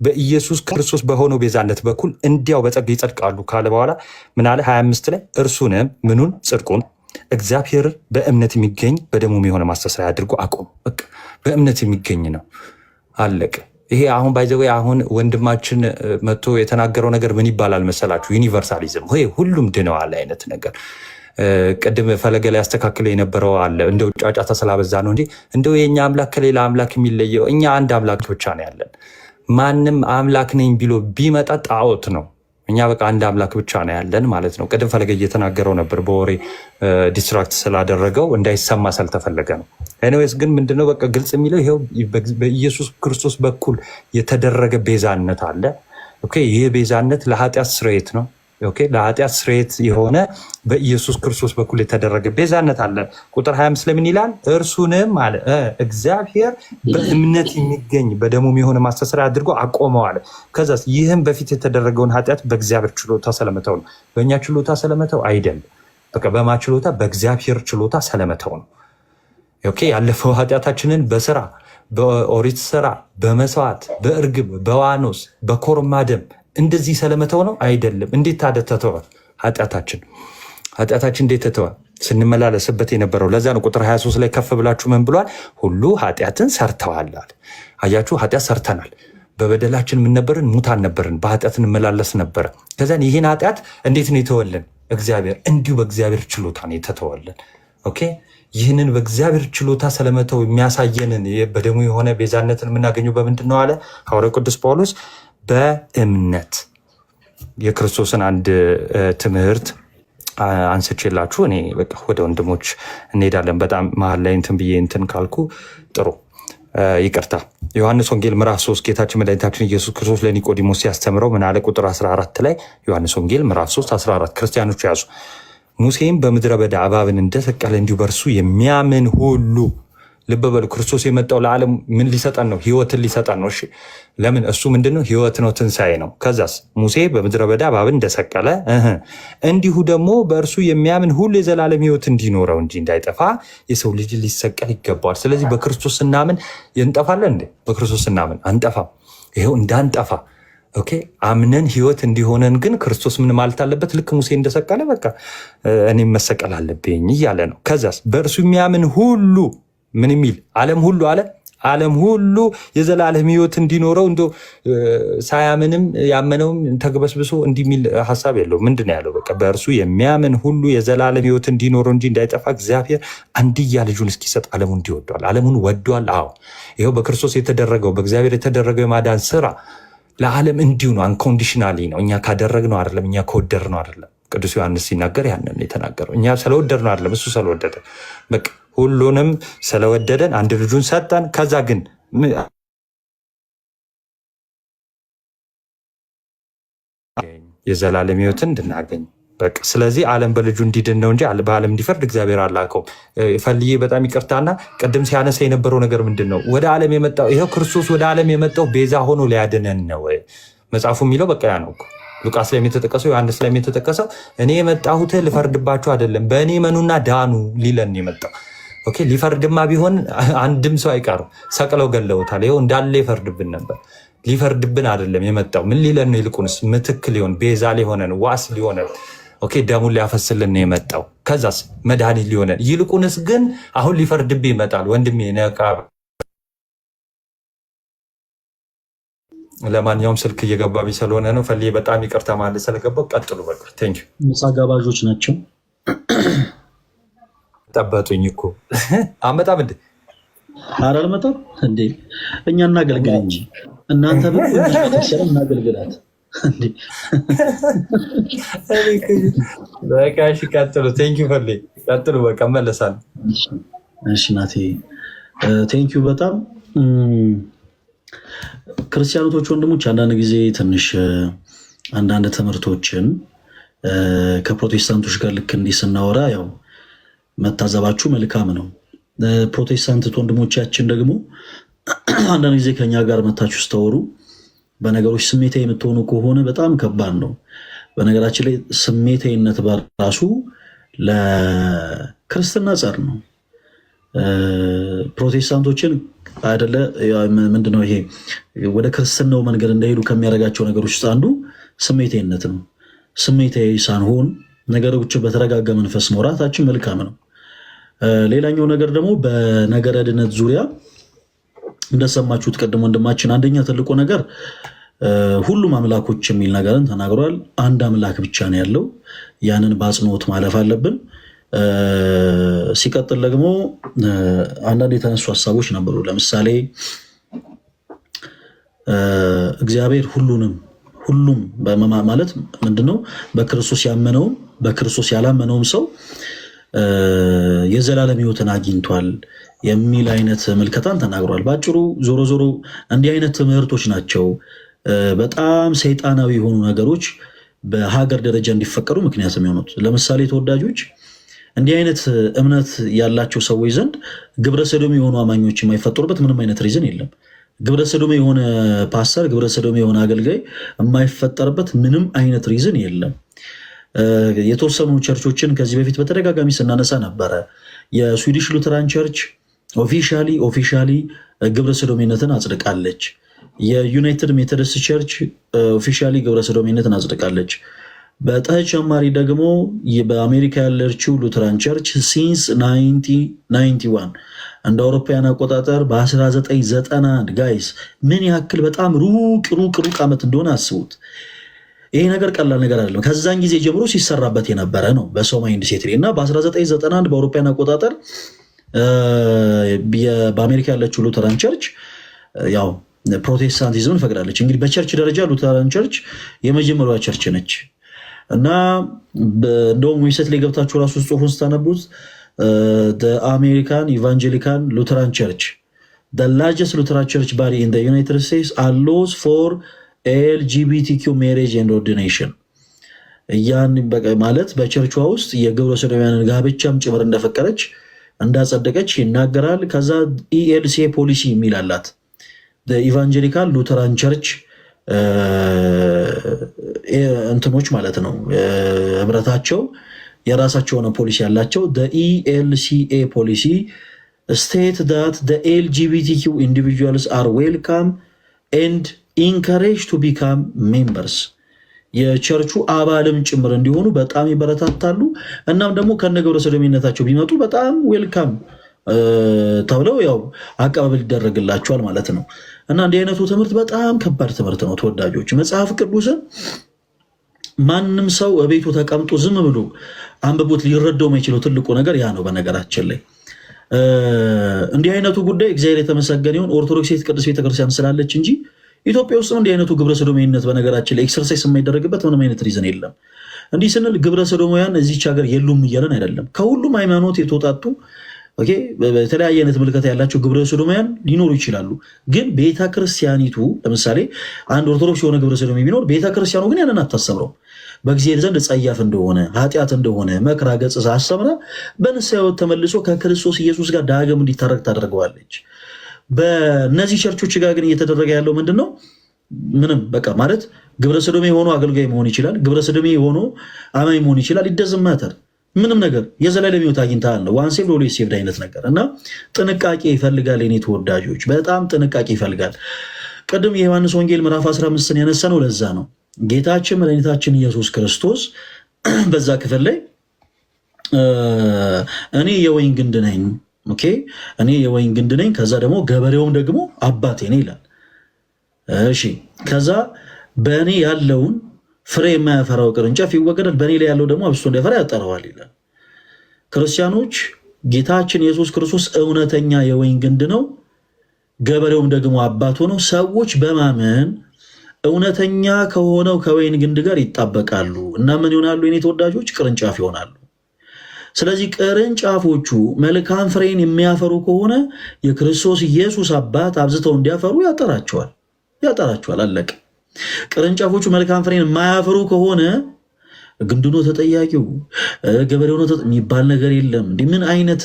በኢየሱስ ክርስቶስ በሆነው ቤዛነት በኩል እንዲያው በጸጋ ይጸድቃሉ ካለ በኋላ ምን አለ? 25 ላይ እርሱንም ምኑን? ጽድቁን እግዚአብሔር በእምነት የሚገኝ በደሙም የሆነ ማስተስሪያ አድርጎ አቆሙ። በቃ በእምነት የሚገኝ ነው አለቅ። ይሄ አሁን ባይዘዌ አሁን ወንድማችን መጥቶ የተናገረው ነገር ምን ይባላል መሰላችሁ? ዩኒቨርሳሊዝም ወይ ሁሉም ድነዋል አይነት ነገር ቅድም ፈለገ ላይ ያስተካክለው የነበረው አለ እንደው ጫጫታ ስላበዛ ነው እንጂ እንደው የኛ አምላክ ከሌላ አምላክ የሚለየው እኛ አንድ አምላክ ብቻ ነው ያለን። ማንም አምላክ ነኝ ቢሎ ቢመጣ ጣዖት ነው። እኛ በቃ አንድ አምላክ ብቻ ነው ያለን ማለት ነው። ቅድም ፈለገ እየተናገረው ነበር፣ በወሬ ዲስትራክት ስላደረገው እንዳይሰማ ስላልተፈለገ ነው። ኤኒዌይስ ግን ምንድነው በቃ ግልጽ የሚለው ይሄው በኢየሱስ ክርስቶስ በኩል የተደረገ ቤዛነት አለ። ኦኬ፣ ይህ ቤዛነት ለኃጢአት ስርየት ነው። ኦኬ፣ ለኃጢአት ስርየት የሆነ በኢየሱስ ክርስቶስ በኩል የተደረገ ቤዛነት አለ። ቁጥር 25 ለምን ይላል? እርሱንም አለ እግዚአብሔር በእምነት የሚገኝ በደሙም የሆነ ማስተስሪያ አድርጎ አቆመው አለ። ከዛስ ይህም በፊት የተደረገውን ኃጢአት በእግዚአብሔር ችሎታ ስለመተው ነው። በእኛ ችሎታ ስለመተው አይደለም። በቃ በማ ችሎታ? በእግዚአብሔር ችሎታ ስለመተው ነው። ኦኬ፣ ያለፈው ኃጢአታችንን በስራ በኦሪት ስራ በመስዋዕት በእርግብ በዋኖስ በኮርማ ደም እንደዚህ ስለመተው ነው አይደለም። እንዴት ታዲያ ተተወ? ኃጢአታችን እንዴት ተተወ? ስንመላለስበት የነበረው ለዛ ነው። ቁጥር 23 ላይ ከፍ ብላችሁ ምን ብሏል? ሁሉ ኃጢአትን ሰርተዋል። አያችሁ፣ ኃጢአት ሰርተናል። በበደላችን ምን ነበርን? ሙታን ነበርን። በኃጢአት እንመላለስ ነበረ። ከዛን ይህን ኃጢአት እንዴት ነው የተወልን? እግዚአብሔር እንዲሁ በእግዚአብሔር ችሎታ ነው የተተወልን። ኦኬ፣ ይህንን በእግዚአብሔር ችሎታ ስለመተው የሚያሳየንን በደሙ የሆነ ቤዛነትን የምናገኘው በምንድን ነው አለ ሐዋርያው ቅዱስ ጳውሎስ? በእምነት። የክርስቶስን አንድ ትምህርት አንስቼላችሁ እኔ በቃ ወደ ወንድሞች እንሄዳለን። በጣም መሀል ላይ እንትን ብዬ እንትን ካልኩ ጥሩ ይቅርታ። ዮሐንስ ወንጌል ምዕራፍ 3 ጌታችን መድኃኒታችን ኢየሱስ ክርስቶስ ለኒቆዲሞስ ሲያስተምረው ምን አለ? ቁጥር 14 ላይ ዮሐንስ ወንጌል ምዕራፍ 3 14 ክርስቲያኖች ያዙ። ሙሴም በምድረ በዳ እባብን እንደሰቀለ እንዲሁ በእርሱ የሚያምን ሁሉ። ልብ በሉ፣ ክርስቶስ የመጣው ለዓለም ምን ሊሰጠን ነው? ህይወትን ሊሰጠን ነው። እሺ፣ ለምን? እሱ ምንድን ነው? ህይወት ነው፣ ትንሣኤ ነው። ከዛስ ሙሴ በምድረ በዳ እባብን እንደሰቀለ እንዲሁ ደግሞ በእርሱ የሚያምን ሁሉ የዘላለም ህይወት እንዲኖረው እንጂ እንዳይጠፋ የሰው ልጅ ሊሰቀል ይገባዋል። ስለዚህ በክርስቶስ ስናምን እንጠፋለን እንዴ? በክርስቶስ ስናምን አንጠፋም። ይኸው እንዳንጠፋ ኦኬ፣ አምነን ህይወት እንዲሆነን ግን ክርስቶስ ምን ማለት አለበት? ልክ ሙሴ እንደሰቀለ በቃ እኔም መሰቀል አለብኝ እያለ ነው። ከዛስ በእርሱ የሚያምን ሁሉ ምን የሚል ዓለም ሁሉ አለ ዓለም ሁሉ የዘላለም ህይወት እንዲኖረው እንዶ ሳያምንም ያመነውም ተግበስብሶ እንዲህ የሚል ሀሳብ የለው። ምንድን ነው ያለው? በቃ በእርሱ የሚያምን ሁሉ የዘላለም ህይወት እንዲኖረው እንጂ እንዳይጠፋ እግዚአብሔር አንድያ ልጁን እስኪሰጥ ዓለሙን እንዲወዷል። ዓለሙን ወዷል። አዎ፣ ይኸው በክርስቶስ የተደረገው በእግዚአብሔር የተደረገው የማዳን ስራ ለዓለም እንዲሁ ነው። አንኮንዲሽናሊ ነው። እኛ ካደረግነው አይደለም፣ እኛ ከወደድነው አይደለም። ቅዱስ ዮሐንስ ሲናገር ያንን የተናገረው እኛ ስለወደድነው አይደለም፣ እሱ ስለወደደ በቃ ሁሉንም ስለወደደን አንድ ልጁን ሰጠን። ከዛ ግን የዘላለም ህይወትን እንድናገኝ በቃ ስለዚህ ዓለም በልጁ እንዲድን ነው እንጂ በዓለም እንዲፈርድ እግዚአብሔር አላከውም። ፈልዬ በጣም ይቅርታና ቅድም ሲያነሳ የነበረው ነገር ምንድን ነው? ወደ ዓለም የመጣው ይኸው ክርስቶስ ወደ ዓለም የመጣው ቤዛ ሆኖ ሊያድነን ነው። መጽሐፉ የሚለው በቃ ያ ነው። ሉቃስ ላይ የተጠቀሰው ዮሐንስ ላይ የተጠቀሰው እኔ የመጣሁት ልፈርድባችሁ አይደለም በእኔ መኑና ዳኑ ሊለን የመጣው። ኦኬ፣ ሊፈርድማ ቢሆን አንድም ሰው አይቀርም፣ ሰቅለው ገለውታል። ይኸው እንዳለ ይፈርድብን ነበር። ሊፈርድብን አይደለም የመጣው። ምን ሊለን ነው? ይልቁንስ ምትክ ሊሆን ቤዛ ሊሆነን ዋስ ሊሆነን ኦኬ፣ ደሙን ሊያፈስልን ነው የመጣው። ከዛስ መድኃኒት ሊሆነን። ይልቁንስ ግን አሁን ሊፈርድብህ ይመጣል። ወንድሜ ነቃ። ለማንኛውም ስልክ እየገባብኝ ስለሆነ ነው። ፈልዬ በጣም ይቅርታ ማለት ስለገባው ቀጥሉ። በቃ ቴንክ ዩ።
ምሳ ጋባዦች ናቸው።
ጠበጡኝ እኮ አመጣም እንዴ?
ኧረ አልመጣም እንዴ። እኛ እናገልግል እንጂ እናንተ በሰረ እናገልግላት እንዴ።
በቃ እሺ፣ ቀጥሉ። ቴንክ ዩ ፈልዬ ቀጥሉ። በቃ እመለሳለሁ።
እሺ ናቴ፣ ቴንክ ዩ በጣም ክርስቲያኖቶች ወንድሞች፣ አንዳንድ ጊዜ ትንሽ አንዳንድ ትምህርቶችን ከፕሮቴስታንቶች ጋር ልክ እንዲህ ስናወራ ያው መታዘባችሁ መልካም ነው። ፕሮቴስታንት ወንድሞቻችን ደግሞ አንዳንድ ጊዜ ከኛ ጋር መታችሁ ስታወሩ በነገሮች ስሜታዊ የምትሆኑ ከሆነ በጣም ከባድ ነው። በነገራችን ላይ ስሜታዊነት በራሱ ለክርስትና ጸር ነው። ፕሮቴስታንቶችን አይደለ ምንድነው ይሄ ወደ ክርስትናው መንገድ እንዳይሄዱ ከሚያደርጋቸው ነገሮች ውስጥ አንዱ ስሜታዊነት ነው። ስሜታዊ ሳንሆን ነገሮችን በተረጋጋ መንፈስ መውራታችን መልካም ነው። ሌላኛው ነገር ደግሞ በነገረ ድነት ዙሪያ እንደሰማችሁት ቀደም ወንድማችን አንደኛ ትልቁ ነገር ሁሉም አምላኮች የሚል ነገርን ተናግሯል። አንድ አምላክ ብቻ ነው ያለው። ያንን በአጽንኦት ማለፍ አለብን። ሲቀጥል ደግሞ አንዳንድ የተነሱ ሀሳቦች ነበሩ። ለምሳሌ እግዚአብሔር ሁሉም ማለት ምንድነው? በክርስቶስ ያመነውም በክርስቶስ ያላመነውም ሰው የዘላለም ሕይወትን አግኝቷል የሚል አይነት ምልከታን ተናግሯል። በአጭሩ ዞሮ ዞሮ እንዲህ አይነት ትምህርቶች ናቸው በጣም ሰይጣናዊ የሆኑ ነገሮች በሀገር ደረጃ እንዲፈቀዱ ምክንያት የሚሆኑት። ለምሳሌ ተወዳጆች፣ እንዲህ አይነት እምነት ያላቸው ሰዎች ዘንድ ግብረ ሰዶም የሆኑ አማኞች የማይፈጠሩበት ምንም አይነት ሪዝን የለም። ግብረ ሰዶም የሆነ ፓስተር፣ ግብረ ሰዶም የሆነ አገልጋይ የማይፈጠርበት ምንም አይነት ሪዝን የለም። የተወሰኑ ቸርቾችን ከዚህ በፊት በተደጋጋሚ ስናነሳ ነበረ። የስዊዲሽ ሉተራን ቸርች ኦፊሻሊ ግብረ ሰዶሜነትን አጽድቃለች። የዩናይትድ ሜቶዲስት ቸርች ኦፊሻሊ ግብረ ሰዶሜነትን አጽድቃለች። በተጨማሪ ደግሞ በአሜሪካ ያለችው ሉተራን ቸርች ሲንስ 1991 እንደ አውሮፓውያን አቆጣጠር በ1991 ጋይስ ምን ያክል በጣም ሩቅ ዓመት እንደሆነ አስቡት። ይሄ ነገር ቀላል ነገር አይደለም። ከዛን ጊዜ ጀምሮ ሲሰራበት የነበረ ነው በሰው ማይንድ ሴት እና በ1991 በአውሮፓውያን አቆጣጠር በአሜሪካ ያለችው ሉተራን ቸርች ያው ፕሮቴስታንቲዝምን ፈቅዳለች። እንግዲህ በቸርች ደረጃ ሉተራን ቸርች የመጀመሪያ ቸርች ነች እና እንደውም ዌብሳይት ላይ ገብታችሁ ራሱ ጽሑፉን ስታነቡት አሜሪካን ኢቫንጀሊካን ሉተራን ቸርች the largest Lutheran church body in the United States allows for LGBTQ marriage and ordination ያን ማለት በቸርቿ ውስጥ የግብረ ሰዶማውያንን ጋብቻም ጭምር እንደፈቀደች እንዳጸደቀች ይናገራል። ከዛ ELCA ፖሊሲ የሚል አላት። ኢቫንጀሊካል ሉተራን ቸርች እንትኖች ማለት ነው ህብረታቸው የራሳቸው የሆነ ፖሊሲ ያላቸው ELCA ፖሊሲ state that the LGBTQ individuals are welcome and encouraged to become members የቸርቹ አባልም ጭምር እንዲሆኑ በጣም ይበረታታሉ። እናም ደግሞ ከነግብረ ሰዶሜነታቸው ቢመጡ በጣም ዌልካም ተብለው ያው አቀባበል ይደረግላቸዋል ማለት ነው። እና እንዲህ አይነቱ ትምህርት በጣም ከባድ ትምህርት ነው ተወዳጆች። መጽሐፍ ቅዱስን ማንም ሰው በቤቱ ተቀምጦ ዝም ብሎ አንብቦት ሊረዳው የማይችለው ትልቁ ነገር ያ ነው። በነገራችን ላይ እንዲህ አይነቱ ጉዳይ እግዚአብሔር የተመሰገነ ይሁን ኦርቶዶክስ ቅድስት ቤተክርስቲያን ስላለች እንጂ ኢትዮጵያ ውስጥ እንዲህ አይነቱ ግብረ ሰዶማዊነት በነገራችን ላይ ኤክሰርሳይዝ የማይደረግበት ምንም አይነት ሪዝን የለም። እንዲህ ስንል ግብረ ሰዶማውያን እዚች ሀገር የሉም እያለን አይደለም። ከሁሉም ሃይማኖት የተውጣጡ በተለያየ አይነት ምልከታ ያላቸው ግብረ ሰዶማውያን ሊኖሩ ይችላሉ። ግን ቤተክርስቲያኒቱ ለምሳሌ አንድ ኦርቶዶክስ የሆነ ግብረ ሰዶም ቢኖር ቤተክርስቲያኑ ግን ያንን አታስተምረው። በእግዚአብሔር ዘንድ ጸያፍ እንደሆነ ኃጢአት እንደሆነ መክራ ገጽሳ አስተምራ በንስሐ ሕይወት ተመልሶ ከክርስቶስ ኢየሱስ ጋር ዳግም እንዲታረቅ ታደርገዋለች። በእነዚህ ቸርቾች ጋር ግን እየተደረገ ያለው ምንድን ነው? ምንም በቃ ማለት ግብረ ሰዶሜ የሆኑ አገልጋይ መሆን ይችላል፣ ግብረ ሰዶሜ የሆኑ አማኝ መሆን ይችላል። ይደዝማተር ምንም ነገር የዘላለም ሕይወት አግኝተሃል ነው ዋን ሴቭድ ኦልዌይስ ሴቭድ አይነት ነገር እና ጥንቃቄ ይፈልጋል። የኔ ተወዳጆች በጣም ጥንቃቄ ይፈልጋል። ቅድም የዮሐንስ ወንጌል ምዕራፍ 15ን ያነሳ ነው። ለዛ ነው ጌታችን መድኃኒታችን ኢየሱስ ክርስቶስ በዛ ክፍል ላይ እኔ የወይን ግንድ ነኝ፣ ኦኬ እኔ የወይን ግንድ ነኝ፣ ከዛ ደግሞ ገበሬውም ደግሞ አባቴ ነው ይላል። እሺ ከዛ በእኔ ያለውን ፍሬ የማያፈራው ቅርንጫፍ ይወገዳል፣ በእኔ ላይ ያለው ደግሞ አብስቶ እንዲያፈራ ያጠረዋል ይላል። ክርስቲያኖች ጌታችን ኢየሱስ ክርስቶስ እውነተኛ የወይን ግንድ ነው፣ ገበሬውም ደግሞ አባቱ ነው። ሰዎች በማመን እውነተኛ ከሆነው ከወይን ግንድ ጋር ይጣበቃሉ እና ምን ይሆናሉ? የኔ ተወዳጆች ቅርንጫፍ ይሆናሉ። ስለዚህ ቅርንጫፎቹ መልካም ፍሬን የሚያፈሩ ከሆነ የክርስቶስ ኢየሱስ አባት አብዝተው እንዲያፈሩ ያጠራቸዋል። አለቀ። ቅርንጫፎቹ መልካም ፍሬን የማያፈሩ ከሆነ ግንዱ ነው ተጠያቂው፣ ገበሬው ነው የሚባል ነገር የለም። እንዲህ ምን አይነት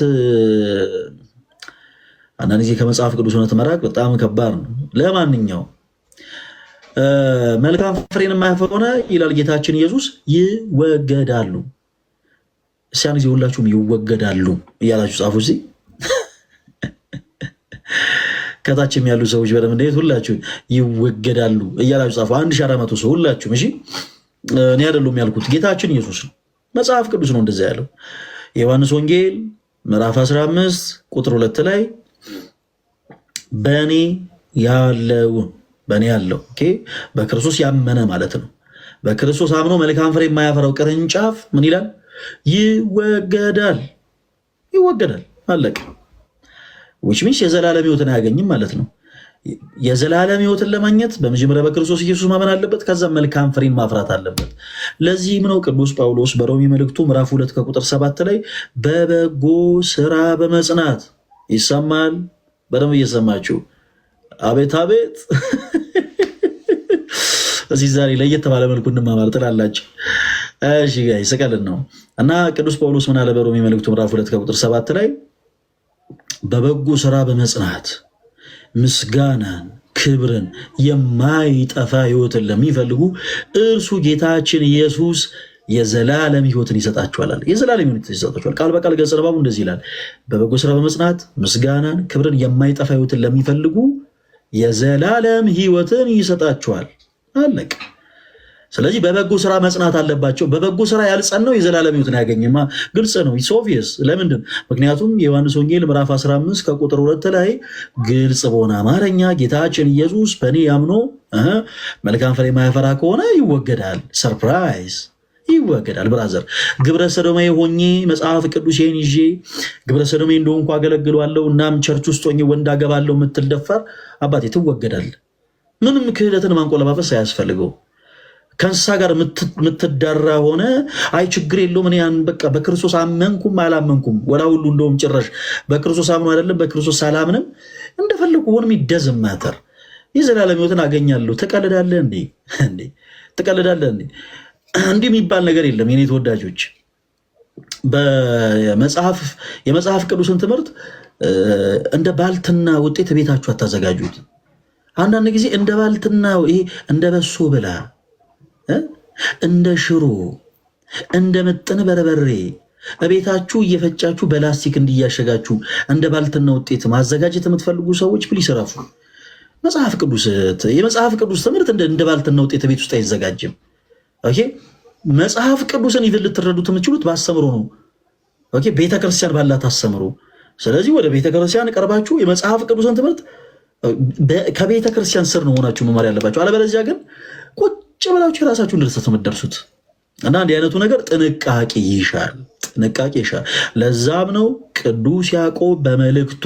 አንዳንድ ጊዜ ከመጽሐፍ ቅዱስ እውነት መራቅ በጣም ከባድ ነው። ለማንኛውም መልካም ፍሬን የማያፈሩ ከሆነ ይላል ጌታችን ኢየሱስ ይወገዳሉ። ሲያን ጊዜ ሁላችሁም ይወገዳሉ እያላችሁ ጻፉ። እዚህ ከታችም ያሉ ሰዎች በደም እንዴት ሁላችሁ ይወገዳሉ እያላችሁ ጻፉ። 1400 ሰው ሁላችሁም። እሺ እኔ አይደለም ያልኩት ጌታችን ኢየሱስ ነው። መጽሐፍ ቅዱስ ነው እንደዛ ያለው። የዮሐንስ ወንጌል ምዕራፍ 15 ቁጥር 2 ላይ በእኔ ያለው ኦኬ በክርስቶስ ያመነ ማለት ነው። በክርስቶስ አምኖ መልካም ፍሬ የማያፈራው ቅርንጫፍ ምን ይላል? ይወገዳል። አለቀ። which means የዘላለም ሕይወትን አያገኝም ማለት ነው። የዘላለም ሕይወትን ለማግኘት በመጀመሪያ በክርስቶስ ኢየሱስ ማመን አለበት። ከዛ መልካም ፍሬን ማፍራት አለበት። ለዚህም ነው ቅዱስ ጳውሎስ በሮሜ መልእክቱ ምዕራፍ 2 ከቁጥር 7 ላይ በበጎ ስራ በመጽናት ይሰማል። በደንብ እየሰማችሁ አቤት አቤት። እዚህ ዛሬ ለየት ባለ መልኩ እንማማር ትላላችሁ። እሺ ጋይ ሰቀልን ነው እና ቅዱስ ጳውሎስ ምን አለ በሮሜ መልእክቱ ምዕራፍ 2 ከቁጥር 7 ላይ በበጎ ስራ በመጽናት ምስጋናን፣ ክብርን፣ የማይጠፋ ሕይወትን ለሚፈልጉ እርሱ ጌታችን ኢየሱስ የዘላለም ሕይወትን ይሰጣቸዋል። የዘላለም ሕይወትን ይሰጣቸዋል። ቃል በቃል ገጸ ንባቡ እንደዚህ ይላል፣ በበጎ ስራ በመጽናት ምስጋናን፣ ክብርን፣ የማይጠፋ ሕይወትን ለሚፈልጉ የዘላለም ሕይወትን ይሰጣቸዋል። አለቅ። ስለዚህ በበጎ ስራ መጽናት አለባቸው። በበጎ ስራ ያልጸናው የዘላለም ሕይወትን አያገኝማ። ግልጽ ነው። ኢትስ ኦብቪየስ። ለምንድን? ምክንያቱም የዮሐንስ ወንጌል ምዕራፍ 15 ከቁጥር 2 ላይ ግልጽ በሆነ አማርኛ ጌታችን ኢየሱስ በእኔ ያምኖ መልካም ፍሬ የማያፈራ ከሆነ ይወገዳል። ሰርፕራይዝ! ይወገዳል። ብራዘር ግብረ ሰዶሜ ሆኜ መጽሐፍ ቅዱሴን ይዤ ግብረ ሰዶሜ እንደሆንኩ አገለግለዋለሁ እናም ቸርች ውስጥ ሆኜ ወንድ አገባለሁ የምትል ደፋር አባቴ ትወገዳል። ምንም ክህደትን ማንቆለባበስ አያስፈልገው። ከእንስሳ ጋር የምትዳራ ሆነ አይ ችግር የለውም እኔ በቃ በክርስቶስ አመንኩም አላመንኩም ወላ ሁሉ እንደውም ጭራሽ በክርስቶስ አምኖ አይደለም በክርስቶስ አላምንም እንደፈለጉ ሆንም ይደዝማተር የዘላለም ሕይወትን አገኛለሁ። ትቀልዳለህ እንዴ? ትቀልዳለህ እንዴ? እንዲህ የሚባል ነገር የለም የኔ ተወዳጆች። የመጽሐፍ ቅዱስን ትምህርት እንደ ባልትና ውጤት ቤታችሁ አታዘጋጁት። አንዳንድ ጊዜ እንደ ባልትና ይሄ እንደ በሶ ብላ እንደ ሽሮ እንደ ምጥን በርበሬ እቤታችሁ እየፈጫችሁ በላስቲክ እንዲያሸጋችሁ እንደ ባልትና ውጤት ማዘጋጀት የምትፈልጉ ሰዎች ፕሊስ ረፉ። የመጽሐፍ ቅዱስ ትምህርት እንደ ባልትና ውጤት ቤት ውስጥ አይዘጋጅም። ኦኬ መጽሐፍ ቅዱስን ይብል ልትረዱት የምትችሉት ባስተምሮ ነው። ኦኬ ቤተክርስቲያን ባላት አስተምሮ። ስለዚህ ወደ ቤተክርስቲያን ቀርባችሁ የመጽሐፍ ቅዱስን ትምህርት ከቤተክርስቲያን ስር ነው ሆናችሁ መማር ያለባችሁ። አለበለዚያ ግን ቁጭ ብላችሁ የራሳችሁን ድርሰት የምትደርሱት እና እንዲህ አይነቱ ነገር ጥንቃቄ ይሻል። ለዛም ነው ቅዱስ ያዕቆብ በመልእክቱ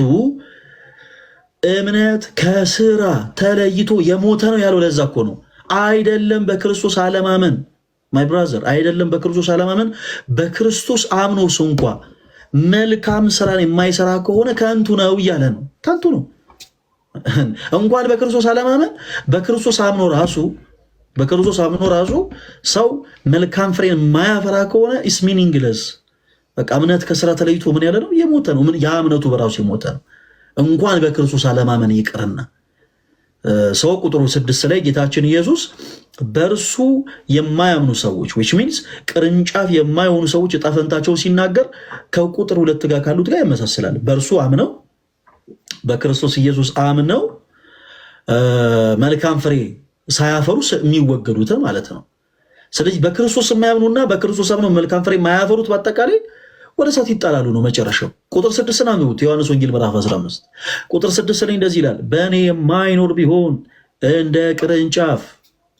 እምነት ከስራ ተለይቶ የሞተ ነው ያለው። ለዛ እኮ ነው አይደለም በክርስቶስ አለማመን ማይ ብራዘር፣ አይደለም በክርስቶስ አለማመን በክርስቶስ አምኖስ እንኳ መልካም ስራን የማይሰራ ከሆነ ከንቱ ነው እያለ ነው። ከንቱ ነው እንኳን በክርስቶስ አለማመን በክርስቶስ አምኖ ራሱ ሰው መልካም ፍሬን የማያፈራ ከሆነ ኢስ ሚኒንግለስ። በቃ እምነት ከስራ ተለይቶ ምን ያለ ነው? የሞተ ነው። ያ እምነቱ በራሱ የሞተ ነው። እንኳን በክርስቶስ አለማመን ይቅርና ሰው ቁጥሩ 6 ላይ ጌታችን ኢየሱስ በእርሱ የማያምኑ ሰዎች which means ቅርንጫፍ የማይሆኑ ሰዎች ዕጣ ፈንታቸው ሲናገር ከቁጥር 2 ጋር ካሉት ጋር ያመሳስላል። በእርሱ አምነው በክርስቶስ ኢየሱስ አምነው መልካም ፍሬ ሳያፈሩ የሚወገዱት ማለት ነው። ስለዚህ በክርስቶስ የማያምኑና በክርስቶስ አምነው መልካም ፍሬ የማያፈሩት በአጠቃላይ ወደ እሳት ይጣላሉ ነው መጨረሻው። ቁጥር 6 አንብቡት። ዮሐንስ ወንጌል ምዕራፍ 15 ቁጥር 6 ላይ እንደዚህ ይላል፣ በእኔ የማይኖር ቢሆን እንደ ቅርንጫፍ።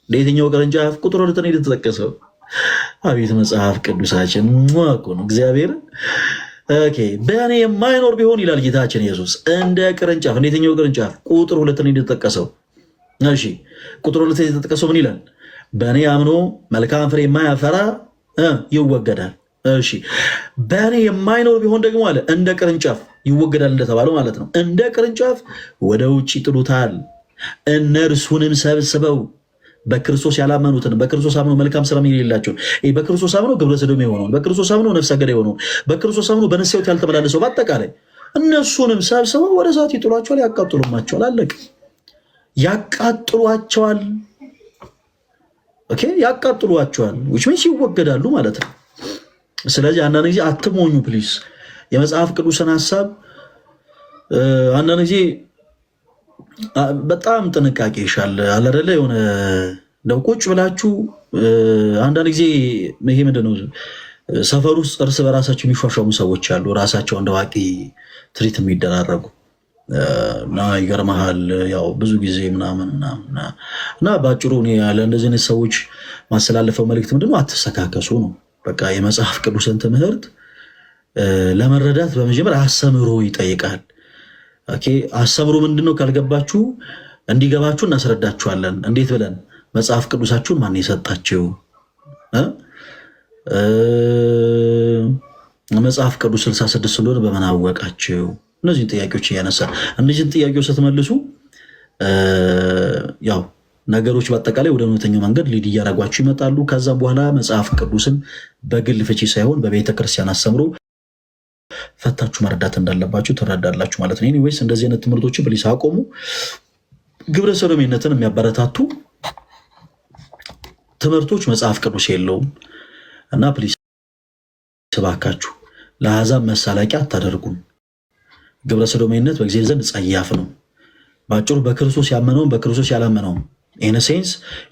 ለየትኛው ቅርንጫፍ? ቁጥር 2 ላይ የተጠቀሰው። አቤት መጽሐፍ ቅዱሳችን እኮ ነው እግዚአብሔር። ኦኬ በእኔ የማይኖር ቢሆን ይላል ጌታችን ኢየሱስ እንደ ቅርንጫፍ። ለየትኛው ቅርንጫፍ? ቁጥር 2 ላይ የተጠቀሰው። እሺ ቁጥር 2 ላይ የተጠቀሰው ምን ይላል? በእኔ አምኖ መልካም ፍሬ የማያፈራ ይወገዳል። እሺ በእኔ የማይኖር ቢሆን ደግሞ አለ እንደ ቅርንጫፍ ይወገዳል እንደተባለው ማለት ነው። እንደ ቅርንጫፍ ወደ ውጭ ይጥሉታል። እነርሱንም ሰብስበው በክርስቶስ ያላመኑትን በክርስቶስ አምነው መልካም ስራ የሌላቸውን በክርስቶስ አምነው ግብረ ሰዶም የሆነውን በክርስቶስ አምነው ነፍሰ ገዳይ የሆነውን በክርስቶስ አምነው በንስሐ ሕይወት ያልተመላለሰው በአጠቃላይ እነሱንም ሰብስበው ወደ እሳት ይጥሏቸዋል፣ ያቃጥሉማቸዋል። አለቅ ያቃጥሏቸዋል። ኦኬ ያቃጥሏቸዋል which means ይወገዳሉ ማለት ነው። ስለዚህ አንዳንድ ጊዜ አትሞኙ ፕሊስ። የመጽሐፍ ቅዱስን ሀሳብ አንዳንድ ጊዜ በጣም ጥንቃቄ ይሻል። አለደለ የሆነ እንደው ቁጭ ብላችሁ አንዳንድ ጊዜ ይሄ ምንድነው ሰፈር ውስጥ እርስ በራሳቸው የሚሿሿሙ ሰዎች አሉ፣ ራሳቸው እንደ አዋቂ ትሪት የሚደራረጉ እና ይገርመሃል ያው ብዙ ጊዜ ምናምን እና በአጭሩ ያለ እንደዚህ አይነት ሰዎች ማስተላለፈው መልእክት ምንድነው? አትሰካከሱ ነው። በቃ የመጽሐፍ ቅዱስን ትምህርት ለመረዳት በመጀመሪያ አስተምሮ ይጠይቃል። ኦኬ አስተምሮ ምንድነው ካልገባችሁ እንዲገባችሁ እናስረዳችኋለን። እንዴት ብለን መጽሐፍ ቅዱሳችሁን ማን የሰጣችሁ? መጽሐፍ ቅዱስ 66 እንደሆነ በምን አወቃችሁ? እነዚህን ጥያቄዎች እያነሳ እነዚህን ጥያቄዎች ስትመልሱ ያው ነገሮች በአጠቃላይ ወደ እውነተኛው መንገድ ሊድ እያደረጓችሁ ይመጣሉ። ከዛ በኋላ መጽሐፍ ቅዱስን በግል ፍቺ ሳይሆን በቤተክርስቲያን አስተምሮ ፈታችሁ መረዳት እንዳለባችሁ ትረዳላችሁ ማለት ነው። ኤኒዌይስ እንደዚህ አይነት ትምህርቶችን ፕሊስ አቆሙ። ግብረ ሰዶሜነትን የሚያበረታቱ ትምህርቶች መጽሐፍ ቅዱስ የለውም እና ፕሊስ እባካችሁ ለአሕዛብ መሳለቂያ አታደርጉም። ግብረ ሰዶሜነት በእግዚአብሔር ዘንድ ጸያፍ ነው። ባጭሩ በክርስቶስ ያመነውን በክርስቶስ ያላመነውን ኢነሴንስ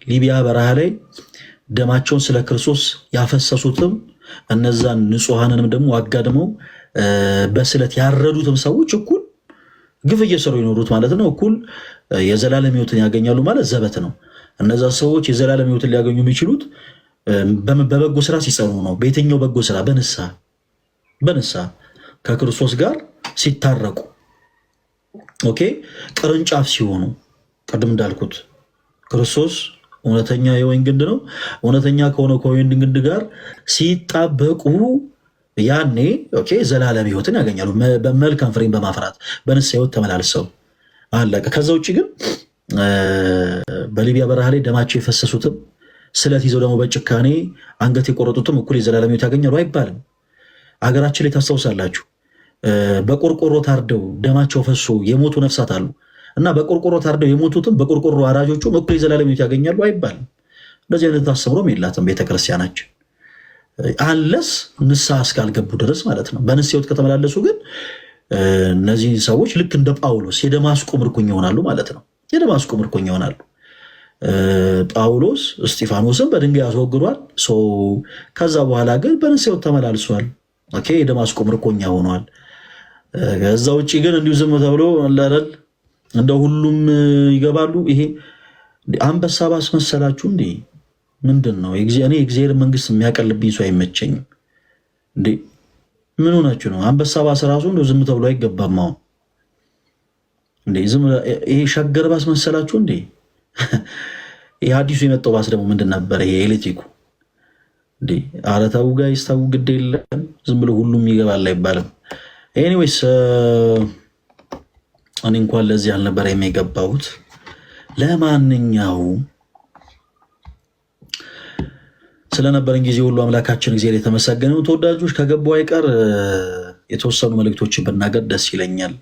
ሊቢያ በረሃ ላይ ደማቸውን ስለ ክርስቶስ ያፈሰሱትም እነዛን ንጹሐንንም ደግሞ አጋድመው በስለት ያረዱትም ሰዎች እኩል ግፍ እየሰሩ ይኖሩት ማለት ነው። እኩል የዘላለም ሕይወትን ያገኛሉ ማለት ዘበት ነው። እነዛ ሰዎች የዘላለም ሕይወትን ሊያገኙ የሚችሉት በበጎ ስራ ሲጸኑ ነው። በየትኛው በጎ ስራ? በንስሐ ከክርስቶስ ጋር ሲታረቁ፣ ኦኬ ቅርንጫፍ ሲሆኑ፣ ቅድም እንዳልኩት ክርስቶስ እውነተኛ የወይን ግንድ ነው። እውነተኛ ከሆነ ከወይን ግንድ ጋር ሲጣበቁ ያኔ ኦኬ ዘላለም ሕይወትን ያገኛሉ። በመልካም ፍሬን በማፍራት በንስሐ ሕይወት ተመላልሰው አለቀ። ከዛ ውጭ ግን በሊቢያ በረሃ ላይ ደማቸው የፈሰሱትም ስለት ይዘው ደግሞ በጭካኔ አንገት የቆረጡትም እኩል የዘላለም ሕይወት ያገኛሉ አይባልም። አገራችን ላይ ታስታውሳላችሁ፣ በቆርቆሮ ታርደው ደማቸው ፈሶ የሞቱ ነፍሳት አሉ እና በቆርቆሮ ታርደው የሞቱትም በቆርቆሮ አራጆቹም እኩል የዘላለም ሕይወት ያገኛሉ አይባልም። እንደዚህ አይነት አስተምሮም የላትም ቤተክርስቲያናችን አለስ ንስሐ እስካልገቡ ድረስ ማለት ነው። በንስሐ ሕይወት ከተመላለሱ ግን እነዚህ ሰዎች ልክ እንደ ጳውሎስ የደማስቆ ምርኮኛ ይሆናሉ ማለት ነው። የደማስቆ ምርኮኛ ይሆናሉ። ጳውሎስ እስጢፋኖስን በድንጋይ ያስወግዷል። ከዛ በኋላ ግን በንስሐ ሕይወት ተመላልሷል። ኦኬ የደማስቆ ምርኮኛ ሆኗል። ከዛ ውጭ ግን እንዲሁ ዝም ተብሎ ለረል እንደ ሁሉም ይገባሉ። ይሄ አንበሳ ባስመሰላችሁ እንዴ? ምንድን ነው? እኔ የእግዚአብሔር መንግስት የሚያቀልብኝ ሰው አይመቸኝም እንዴ? ምን ሆናችሁ ነው? አንበሳ ባስ ራሱ እንደው ዝም ተብሎ አይገባም። አሁን እንዴ ዝም ይሄ ሸገር ባስመሰላችሁ እንዴ? ይሄ አዲሱ የመጣው ባስ ደግሞ ምንድን ነበር? ይሄ ኤሌክትሪኩ እንዴ? ኧረ ተው ጋይስ ተው፣ ግድ የለም ዝም ብሎ ሁሉም ይገባል አይባልም። ኤኒዌይስ እኔ እንኳን ለዚህ አልነበረ የሚገባሁት። ለማንኛውም ስለነበረን ጊዜ ሁሉ አምላካችን እግዚአብሔር የተመሰገነው። ተወዳጆች ከገባው አይቀር የተወሰኑ መልእክቶችን ብናገር ደስ ይለኛል።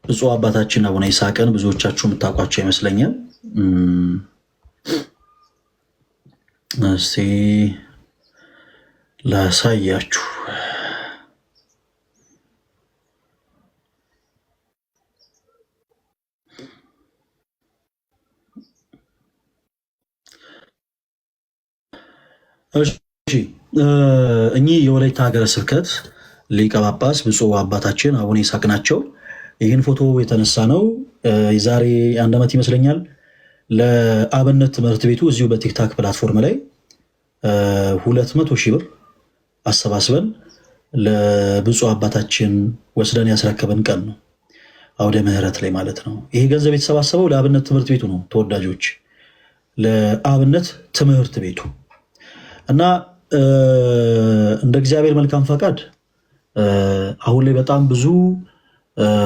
ብፁዕ አባታችን አቡነ ይስሐቅን ብዙዎቻችሁ የምታውቋቸው ይመስለኛል። እስቲ ላሳያችሁ። እኚህ የወላይታ ሀገረ ስብከት ሊቀ ጳጳስ ብፁዕ አባታችን አቡነ ይስሐቅ ናቸው። ይህን ፎቶ የተነሳ ነው የዛሬ 1 ዓመት ይመስለኛል። ለአብነት ትምህርት ቤቱ እዚሁ በቲክታክ ፕላትፎርም ላይ 200,000 ብር አሰባስበን ለብፁዕ አባታችን ወስደን ያስረከበን ቀን ነው፣ አውደ ምሕረት ላይ ማለት ነው። ይሄ ገንዘብ የተሰባሰበው ለአብነት ትምህርት ቤቱ ነው። ተወዳጆች ለአብነት ትምህርት ቤቱ እና እንደ እግዚአብሔር መልካም ፈቃድ አሁን ላይ በጣም ብዙ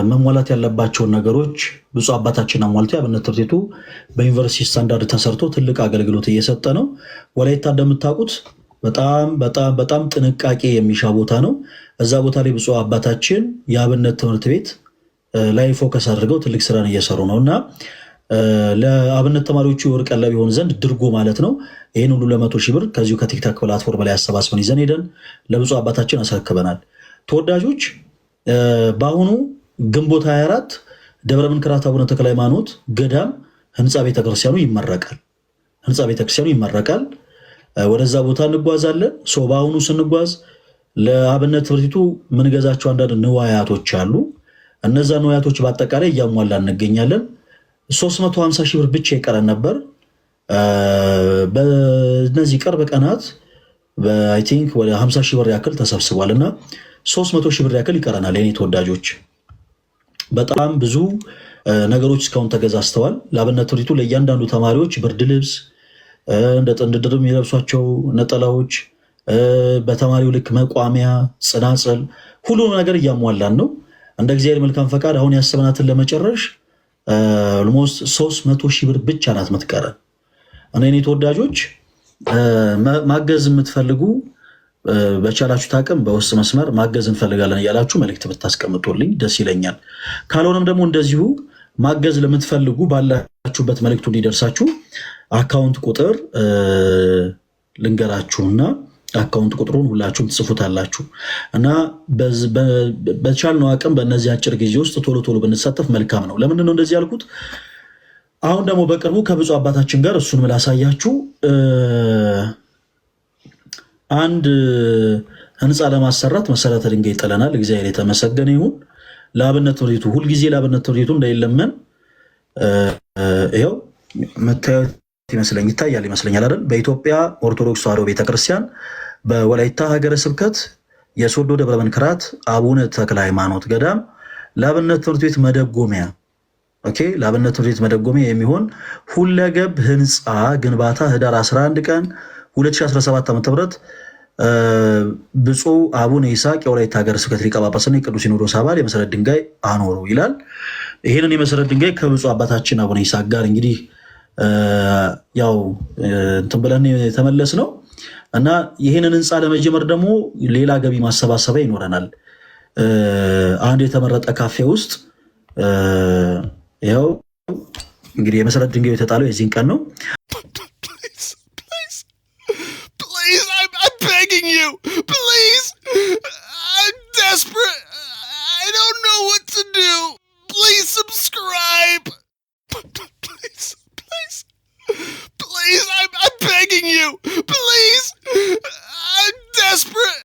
መሟላት ያለባቸውን ነገሮች ብፁዕ አባታችን አሟልቶ የአብነት ትምህርት ቤቱ በዩኒቨርሲቲ ስታንዳርድ ተሰርቶ ትልቅ አገልግሎት እየሰጠ ነው። ወላይታ እንደምታውቁት በጣም በጣም በጣም ጥንቃቄ የሚሻ ቦታ ነው። እዛ ቦታ ላይ ብፁዕ አባታችን የአብነት ትምህርት ቤት ላይ ፎከስ አድርገው ትልቅ ስራን እየሰሩ ነው እና ለአብነት ተማሪዎቹ የወር ቀለብ ይሆን ዘንድ ድርጎ ማለት ነው። ይህን ሁሉ ለ100,000 ብር ከዚሁ ከቲክታክ ፕላትፎርም ላይ አሰባስበን ይዘን ሄደን ለብፁዕ አባታችን አስረክበናል። ተወዳጆች በአሁኑ ግንቦት 24 ደብረ መንክራት አቡነ ተክለ ሃይማኖት ገዳም ህንፃ ቤተክርስቲያኑ ይመረቃል። ወደዛ ቦታ እንጓዛለን። በአሁኑ ስንጓዝ ለአብነት ትምህርት ቤቱ ምንገዛቸው አንዳንድ ንዋያቶች አሉ። እነዛ ንዋያቶች በአጠቃላይ እያሟላ እንገኛለን። 350,000 ብር ብቻ ይቀረን ነበር። በእነዚህ ቅርብ ቀናት በአይ ቲንክ ወደ 50 ሺህ ብር ያክል ተሰብስቧል እና 300 ሺህ ብር ያክል ይቀረናል። የኔ ተወዳጆች በጣም ብዙ ነገሮች እስካሁን ተገዛዝተዋል። ለአብነት ትምህርት ቤቱ ለእያንዳንዱ ተማሪዎች ብርድ ልብስ፣ እንደ ጥንድ ድርብ የሚለብሷቸው ነጠላዎች፣ በተማሪው ልክ መቋሚያ፣ ጽናጽል፣ ሁሉም ነገር እያሟላን ነው። እንደ እግዚአብሔር መልካም ፈቃድ አሁን ያሰብናትን ለመጨረሽ ኦልሞስት 300 ሺህ ብር ብቻ ናት የምትቀረን። እና የኔ ተወዳጆች ማገዝ የምትፈልጉ በቻላችሁት አቅም በውስጥ መስመር ማገዝ እንፈልጋለን እያላችሁ መልእክት ብታስቀምጡልኝ ደስ ይለኛል። ካልሆነም ደግሞ እንደዚሁ ማገዝ ለምትፈልጉ ባላችሁበት መልእክቱ እንዲደርሳችሁ አካውንት ቁጥር ልንገራችሁና አካውንት ቁጥሩን ሁላችሁም ትጽፉታላችሁ እና በቻልነው አቅም በእነዚህ አጭር ጊዜ ውስጥ ቶሎ ቶሎ ብንሳተፍ መልካም ነው። ለምንድን ነው እንደዚህ ያልኩት? አሁን ደግሞ በቅርቡ ከብፁዕ አባታችን ጋር እሱን ምላሳያችሁ አንድ ህንፃ ለማሰራት መሰረተ ድንጋይ ጥለናል። እግዚአብሔር የተመሰገነ ይሁን። ለአብነት ትምህርት ቤቱ ሁልጊዜ ለአብነት ትምህርት ቤቱ እንዳይለመን ይኸው መታየት ይታያል ይመስለኛል አይደል? በኢትዮጵያ ኦርቶዶክስ ተዋሕዶ ቤተክርስቲያን በወላይታ ሀገረ ስብከት የሶዶ ደብረ መንክራት አቡነ ተክለ ሃይማኖት ገዳም ለአብነት ትምህርት ቤት መደጎሚያ ለአብነት ትምህርት ቤት መደጎሚያ የሚሆን ሁለገብ ህንፃ ግንባታ ህዳር 11 ቀን 2017 ዓ.ም ብፁዕ አቡነ ይስሐቅ የወላይታ ሀገረ ስብከት ሊቀ ጳጳስና የቅዱስ ሲኖዶስ አባል የመሰረት ድንጋይ አኖሩ ይላል። ይህንን የመሰረት ድንጋይ ከብፁዕ አባታችን አቡነ ይስሐቅ ጋር እንግዲህ ያው እንትን ብለን የተመለስ ነው እና ይህንን ህንፃ ለመጀመር ደግሞ ሌላ ገቢ ማሰባሰቢያ ይኖረናል። አንድ የተመረጠ ካፌ ውስጥ ያው እንግዲህ የመሰረት ድንጋዩ የተጣለው የዚህን ቀን ነው። I'm begging you, please. I'm desperate. I don't know what to do. Please subscribe. Please. I'm begging you.